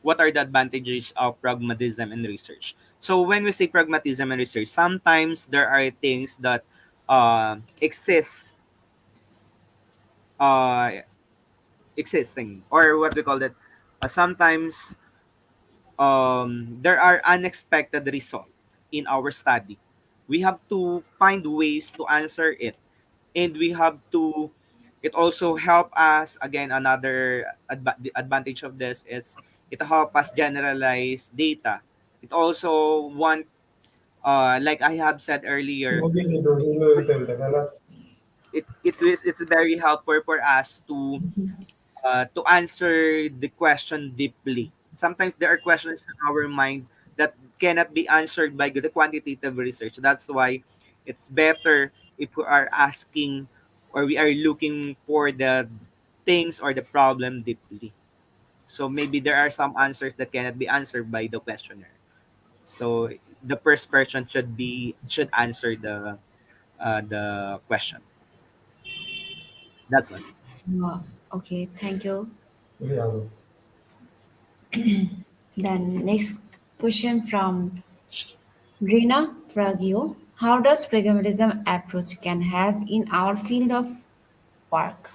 what are the advantages of pragmatism in research? So when we say pragmatism in research, sometimes there are things that exist uh, existing, or what we call it. Sometimes there are unexpected results in our study. We have to find ways to answer it, and we have to. It also help us, again, another the advantage of this is it help us generalize data. It also want, like I have said earlier, it's very helpful for us to answer the question deeply. Sometimes there are questions in our mind that cannot be answered by the quantitative research. That's why it's better if we are asking, or we are looking for the things or the problem deeply. So maybe there are some answers that cannot be answered by the questionnaire. So the first person should answer the question. That's all. Okay, thank you. Then next question from Rina Fragio. How does pragmatism approach can have in our field of work?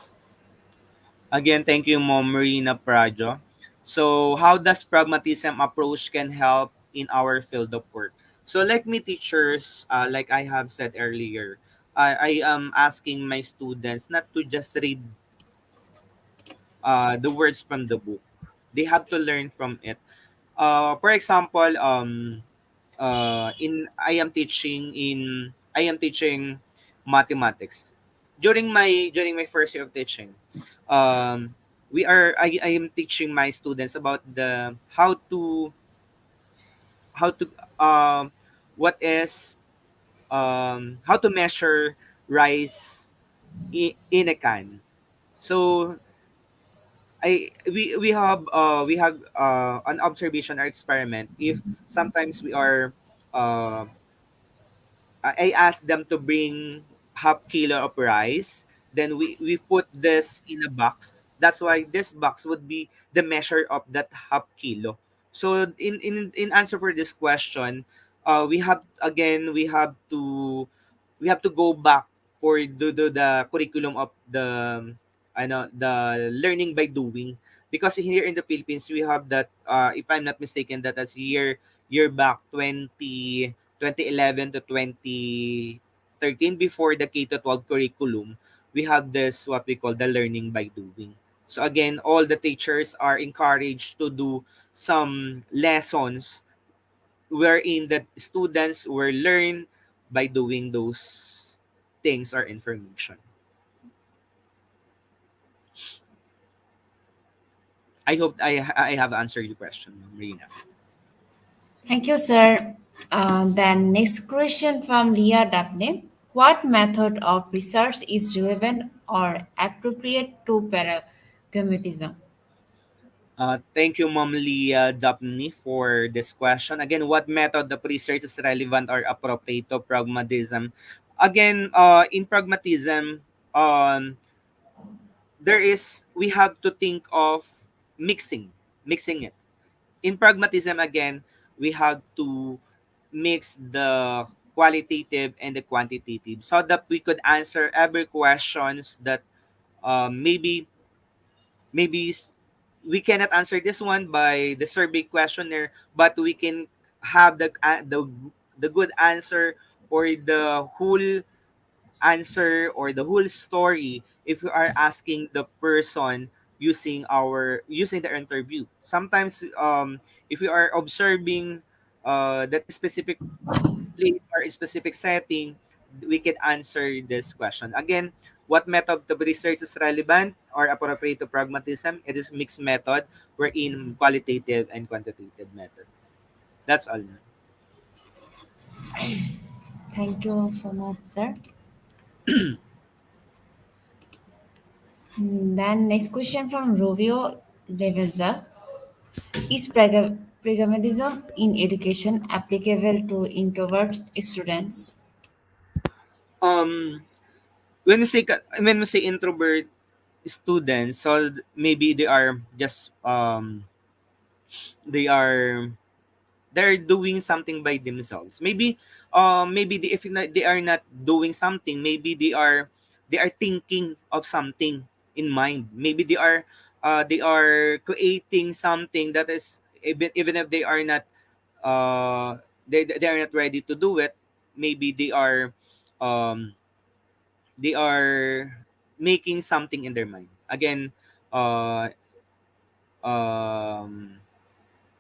Again, thank you, Mom Marina Prajo. So, how does pragmatism approach can help in our field of work? So, like me teachers, like I have said earlier, I am asking my students not to just read the words from the book. They have to learn from it. For example, in I am teaching mathematics. During my first year of teaching, um, I am teaching my students about the how to what is how to measure rice in a can. So we have an observation or experiment. If sometimes uh I asked them to bring half kilo of rice. Then we put this in a box. That's why this box would be the measure of that half kilo. So in answer for this question, we have to go back for the curriculum of the learning by doing, because here in the Philippines we have that, if I'm not mistaken, that as year back 2011 to 2013, before the K to 12 curriculum, we have this what we call the learning by doing. So again, all the teachers are encouraged to do some lessons wherein the students will learn by doing those things or information. I hope I have answered your question, Marina. Thank you, sir. Then next question from Leah Dabne. What method of research is relevant or appropriate to pragmatism? Thank you, Ma'am Leah Dapney, for this question. Again, what method of research is relevant or appropriate to pragmatism? Again, in pragmatism, um, we have to think of mixing, mixing it. In pragmatism, again, we have to mix the qualitative and the quantitative so that we could answer every questions that maybe maybe we cannot answer this one by the survey questionnaire, but we can have the good answer, or the whole answer, or the whole story, if we are asking the person using the interview. Sometimes if we are observing that specific place or a specific setting, we can answer this question. Again, what method of research is relevant or appropriate to pragmatism? It is mixed method, wherein qualitative and quantitative method. That's all. Thank you so much, sir. Then next question from Rovio Devenza. Is pragmatism in education applicable to introvert students? Um, when we say introvert students, so maybe they are just they are they're doing something by themselves. Maybe if they are not doing something, maybe they are thinking of something in mind. Maybe they are creating something that is, even if they are not uh they are not ready to do it. Maybe um they are making something in their mind again. uh um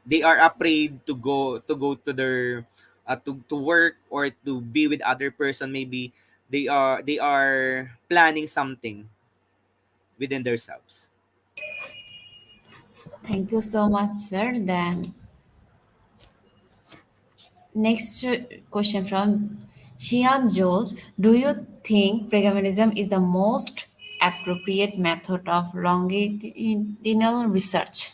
they are afraid to go to their to work or to be with other person. Maybe they are planning something within themselves. Thank you so much, sir. Then next question from Xian Jules. Do you think pragmatism is the most appropriate method of longitudinal research?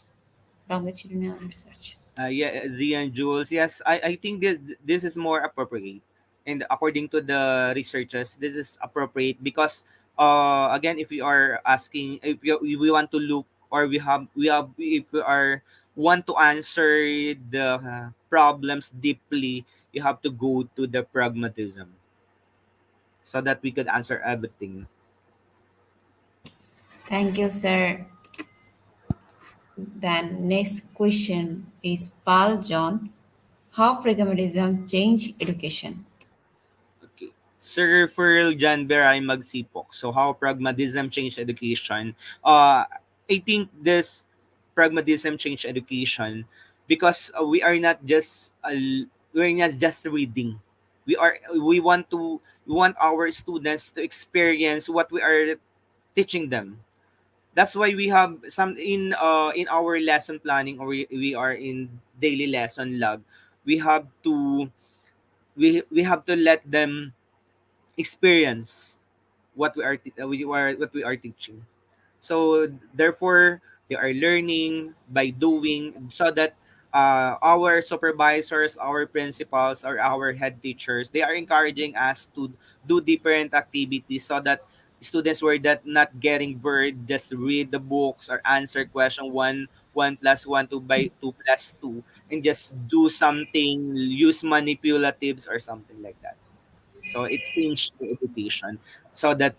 Longitudinal research. Yeah, Zia and Jules. Yes, I think this is more appropriate, and according to the researchers, this is appropriate because again, if we are asking, if we want to look, or if we are want to answer the problems deeply, you have to go to the pragmatism so that we could answer everything. Thank you, sir. Then next question is Paul John. How pragmatism change education? Okay. Sir Ferl John Beray Magsipok. So how pragmatism changed education? I think this pragmatism changed education because we are not just reading. We want our students to experience what we are teaching them. That's why we have some in our lesson planning, or we are in daily lesson log. We have to we have to let them experience what we are teaching. So therefore, they are learning by doing, so that our supervisors, our principals, or our head teachers, they are encouraging us to do different activities, so that students were that not getting bored, just read the books or answer question one plus one, two by two plus two, and just do something, use manipulatives or something like that. So it changed the education, so that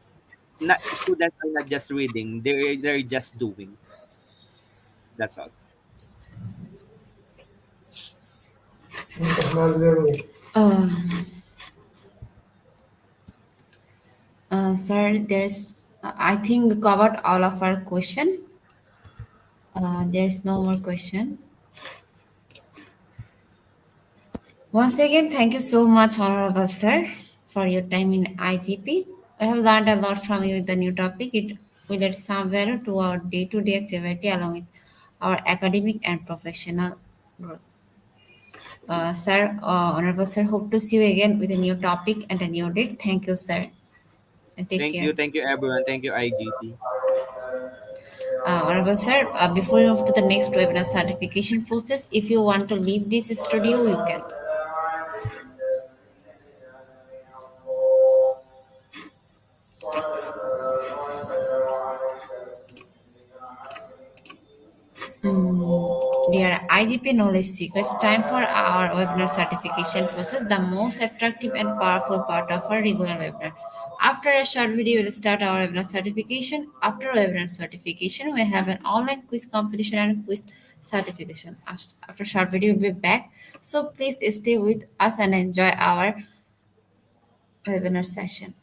not students are not just reading, they're just doing. That's all. Um, sir, I think we covered all of our question. There's no more question. Once again, thank you so much, Honorable Sir, for your time in IGP. I have learned a lot from you with the new topic. It will add some value to our day-to-day activity along with our academic and professional growth. Honorable Sir, hope to see you again with a new topic and a new date. Thank you, sir, and take care. Thank you everyone. Thank you, IGP. Honorable Sir, before we move to the next webinar certification process, if you want to leave this studio, you can. Dear IGP Knowledge Seekers, time for our webinar certification process, the most attractive and powerful part of our regular webinar. After a short video, we'll start our webinar certification. After webinar certification, we have an online quiz competition and quiz certification. After short video, we'll be back. So please stay with us and enjoy our webinar session.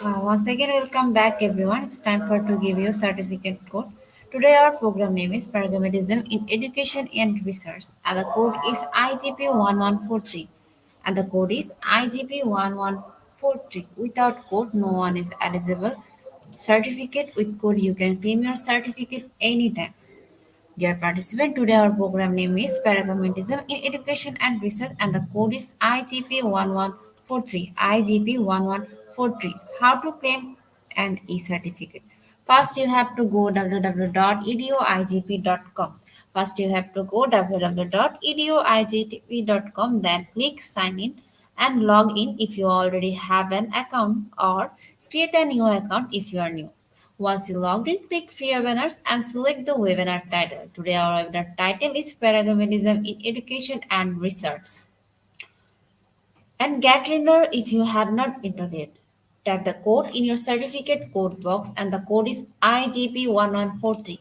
Once again, welcome back everyone. It's time for to give you certificate code. Today our program name is Pragmatism in Education and Research, and the code is IGP1143. And the code is IGP1143. Without code, no one is eligible. Certificate with code, you can claim your certificate anytime. Dear participant, today our program name is Pragmatism in Education and Research and the code is IGP1143. IGP1143. How to claim an e-certificate? First, you have to go www.eduigp.com. First, you have to go www.eduigp.com. Then click sign in and log in if you already have an account or create a new account if you are new. Once you logged in, click Free Webinars and select the webinar title. Today our webinar title is Pragmatism in Education and Research. And get enrolled if you have not enrolled yet. Type the code in your certificate code box and the code is IGP1143.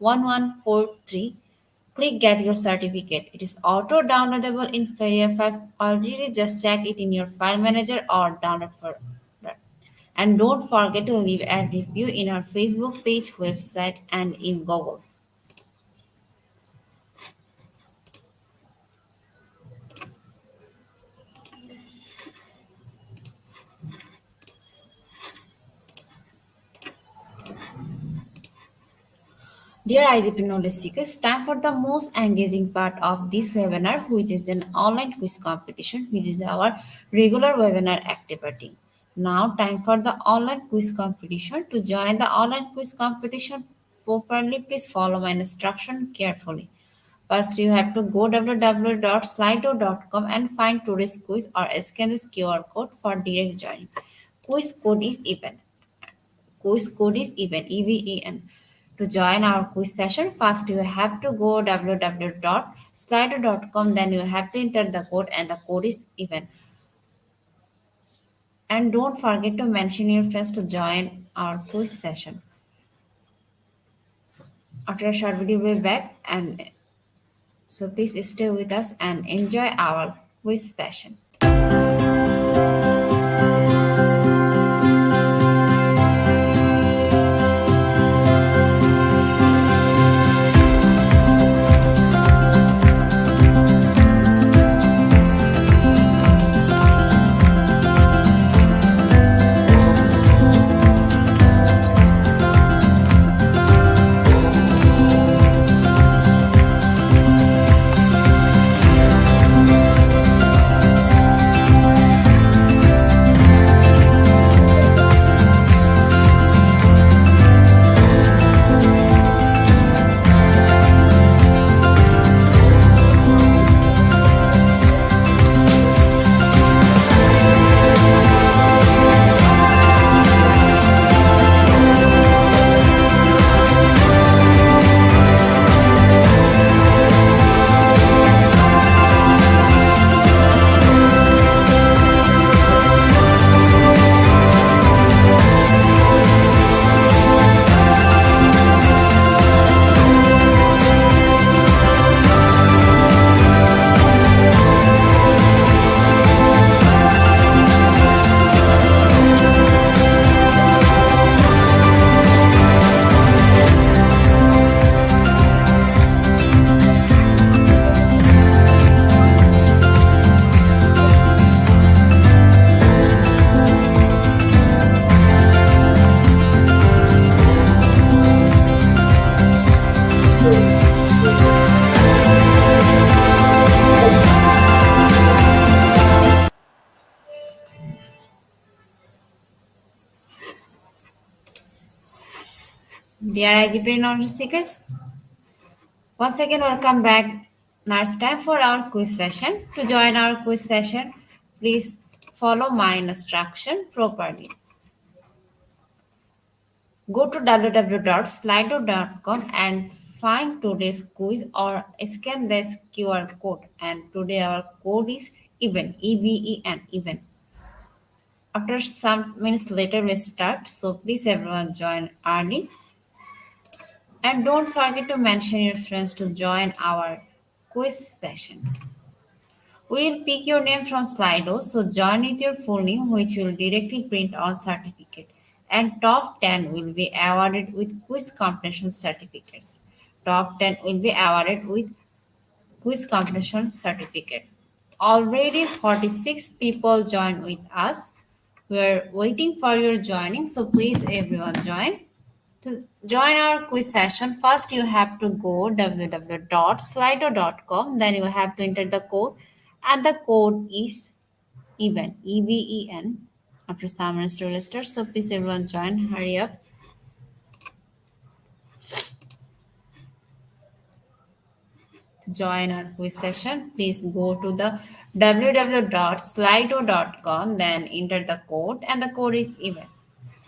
IGP1143. Click Get Your Certificate. It is auto downloadable in PDF 5. Already just check it in your file manager or download for that. And don't forget to leave a review in our Facebook page, website, and in Google. Dear IGP Knowledge Seekers, time for the most engaging part of this webinar, which is an online quiz competition, which is our regular webinar activity. Now, time for the online quiz competition. To join the online quiz competition properly, please follow my instruction carefully. First, you have to go www.slido.com and find today's quiz or scan this QR code for direct joining. Quiz code is even. Quiz code is even. EVEN. To join our quiz session, first you have to go www.slido.com. Then you have to enter the code and the code is even. And don't forget to mention your friends to join our quiz session. After a short video, we'll be back and so please stay with us and enjoy our quiz session. Dear IGP Knowledge Seekers, once again welcome back. Now it's time for our quiz session. To join our quiz session, please follow my instruction properly. Go to www.slido.com and find today's quiz or scan this QR code. And today our code is even, EVEN, even. After some minutes later we start, so please everyone join early. And don't forget to mention your friends to join our quiz session. We'll pick your name from Slido, so join with your full name, which will directly print on certificate. And top 10 will be awarded with quiz competition certificates. Top 10 will be awarded with quiz competition certificate. Already 46 people join with us. We're waiting for your joining, so please everyone join. To join our quiz session, first you have to go www.slido.com. Then you have to enter the code, and the code is even after some minutes to register. So please everyone join. Hurry up to join our quiz session. Please go to the www.slido.com. Then enter the code, and the code is even.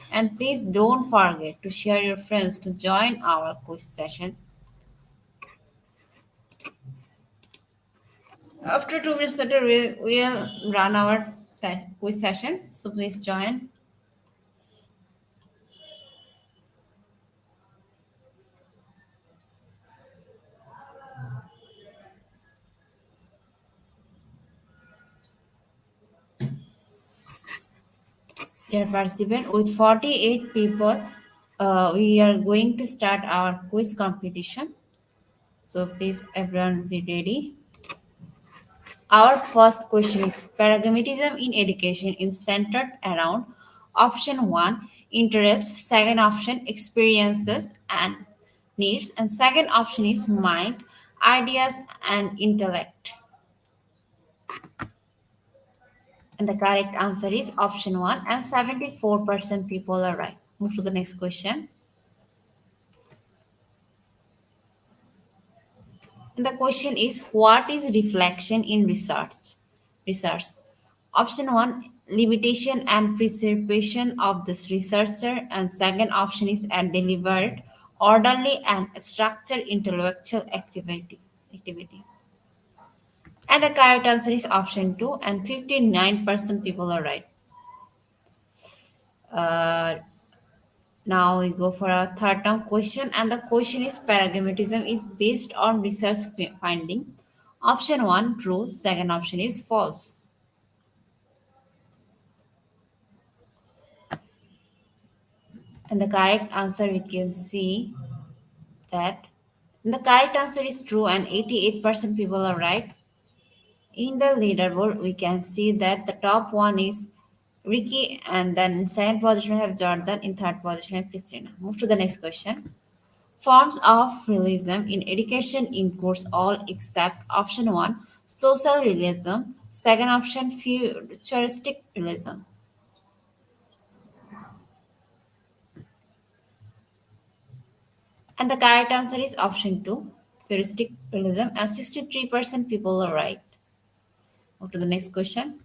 And please don't forget to share your friends to join our quiz session. After 2 minutes later, we'll run our quiz session. So please join. Dear participant, with 48 people, we are going to start our quiz competition. So please everyone be ready. Our first question is Pragmatism in education is centered around option 1 interest, second option experiences and needs, and second option is mind, ideas, and intellect. And the correct answer is option 1, and 74% people are right. Move to the next question. And the question is what is reflection in research? Research. Option 1 limitation and preservation of this researcher, and second option is a deliberate, orderly, and structured intellectual activity. And the correct answer is option 2, and 59% people are right. Uh, Now we go for our third term question, and the question is Pragmatism is based on research finding. Option 1 true, second option is false. And the correct answer we can see that the correct answer is true, and 88% people are right. In the leaderboard, we can see that the top one is Ricky, and then in second position we have Jordan, in third position we have Christina. Move to the next question. Forms of realism in education includes all except option 1 social realism, second option futuristic realism. And the correct answer is option 2 futuristic realism, and 63% people are right. Move to the next question.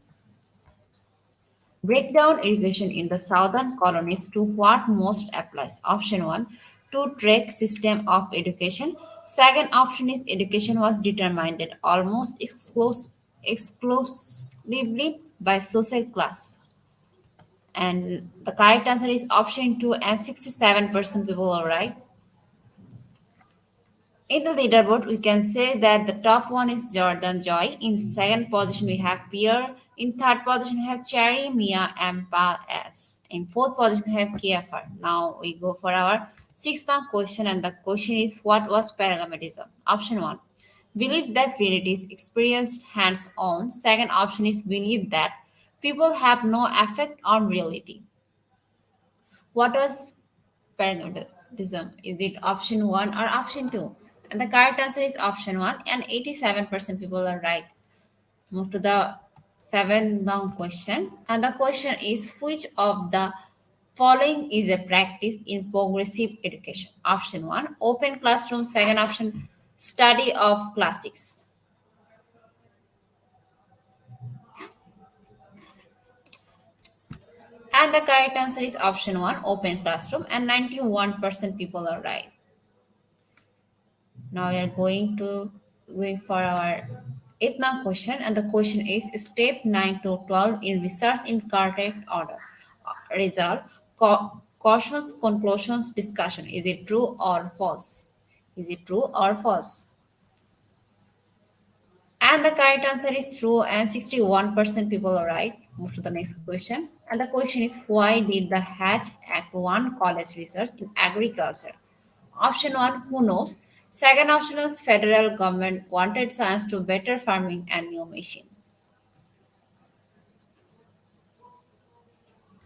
Break down education in the southern colonies to what most applies. Option 1 to track system of education. Second option is education was determined almost exclusively by social class. And the correct answer is option 2, and 67% people are right. In the leaderboard, we can say that the top one is Jordan Joy. In second position, we have Pierre. In third position, we have Cherry, Mia, and Pa S. In fourth position, we have KFR. Now we go for our sixth question, and the question is what was pragmatism? Option 1 believe that reality is experienced hands on. Second option is believe that people have no effect on reality. What was pragmatism? Is it option 1 or option 2? And the correct answer is option 1, and 87% people are right. Move to the seventh down question. And the question is which of the following is a practice in progressive education? Option 1 open classroom, second option study of classics. And the correct answer is option 1 open classroom, and 91% people are right. Now we are going for our eighth now question, and the question is step 9 to 12 in research in correct order. Result, cautions, conclusions, discussion. Is it true or false? Is it true or false? And the correct answer is true, and 61% people are right. Move to the next question. And the question is, why did the Hatch Act one college research in agriculture? Option one, who knows? Second option was federal government wanted science to better farming and new machine.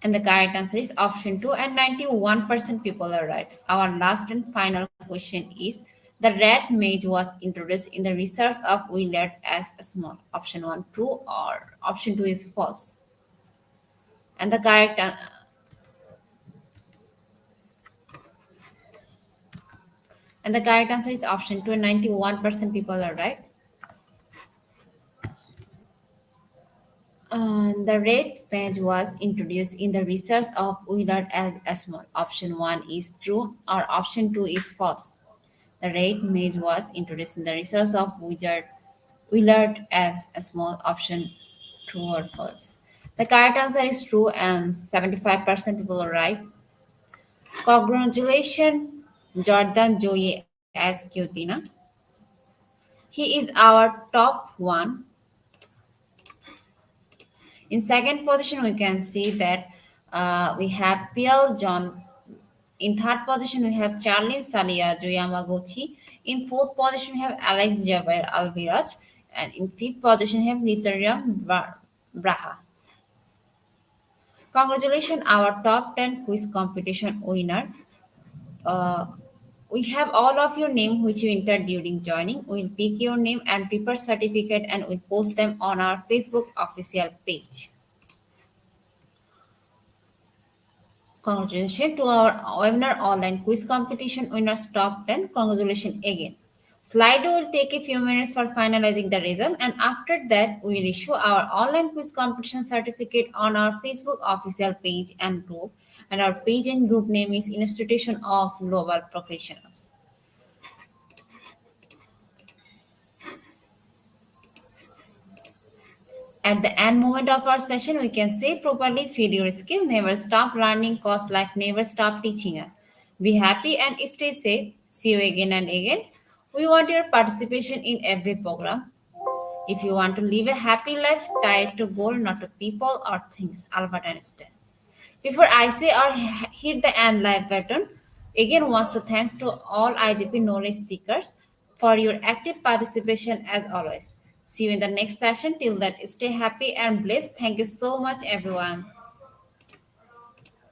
And the correct answer is option 2, and 91% people are right. Our last and final question is, the red mage was introduced in the research of Willard as a small. Option 1 true or option 2 is false. And the correct answer is option 2, and 91% people are right. The red page was introduced in the research of Willard as a small. Option 1 is true or option 2 is false. The red mage was introduced in the research of Willard as a small. Option true or false. The correct answer is true, and 75% people are right. Congratulations, Jordan Joye as Cutina. He is our top one. In second position, we can see that we have Pierre John. In third position, we have Charlene Salia Yamaguchi. In fourth position, we have Alex Javier Alviraj. And in fifth position, we have Nitariam Braha. Congratulations, our top 10 quiz competition winner. Uh, we have all of your name which you entered during joining. We'll pick your name and prepare certificate and we'll post them on our Facebook official page. Congratulations to our webinar online quiz competition winners top 10. Congratulations again. Slido will take a few minutes for finalizing the result, and after that, we will issue our online quiz competition certificate on our Facebook official page and group. And our page and group name is Institution of Global Professionals. At the end moment of our session, we can say properly feed your skill, never stop learning, cause life never stop teaching us. Be happy and stay safe. See you again and again. We want your participation in every program. If you want to live a happy life, tie it to goal, not to people or things. Albert Einstein. Before I say or hit the end live button, again wants to thanks to all IGP knowledge seekers for your active participation as always. See you in the next session. Till that, stay happy and blessed. Thank you so much, everyone.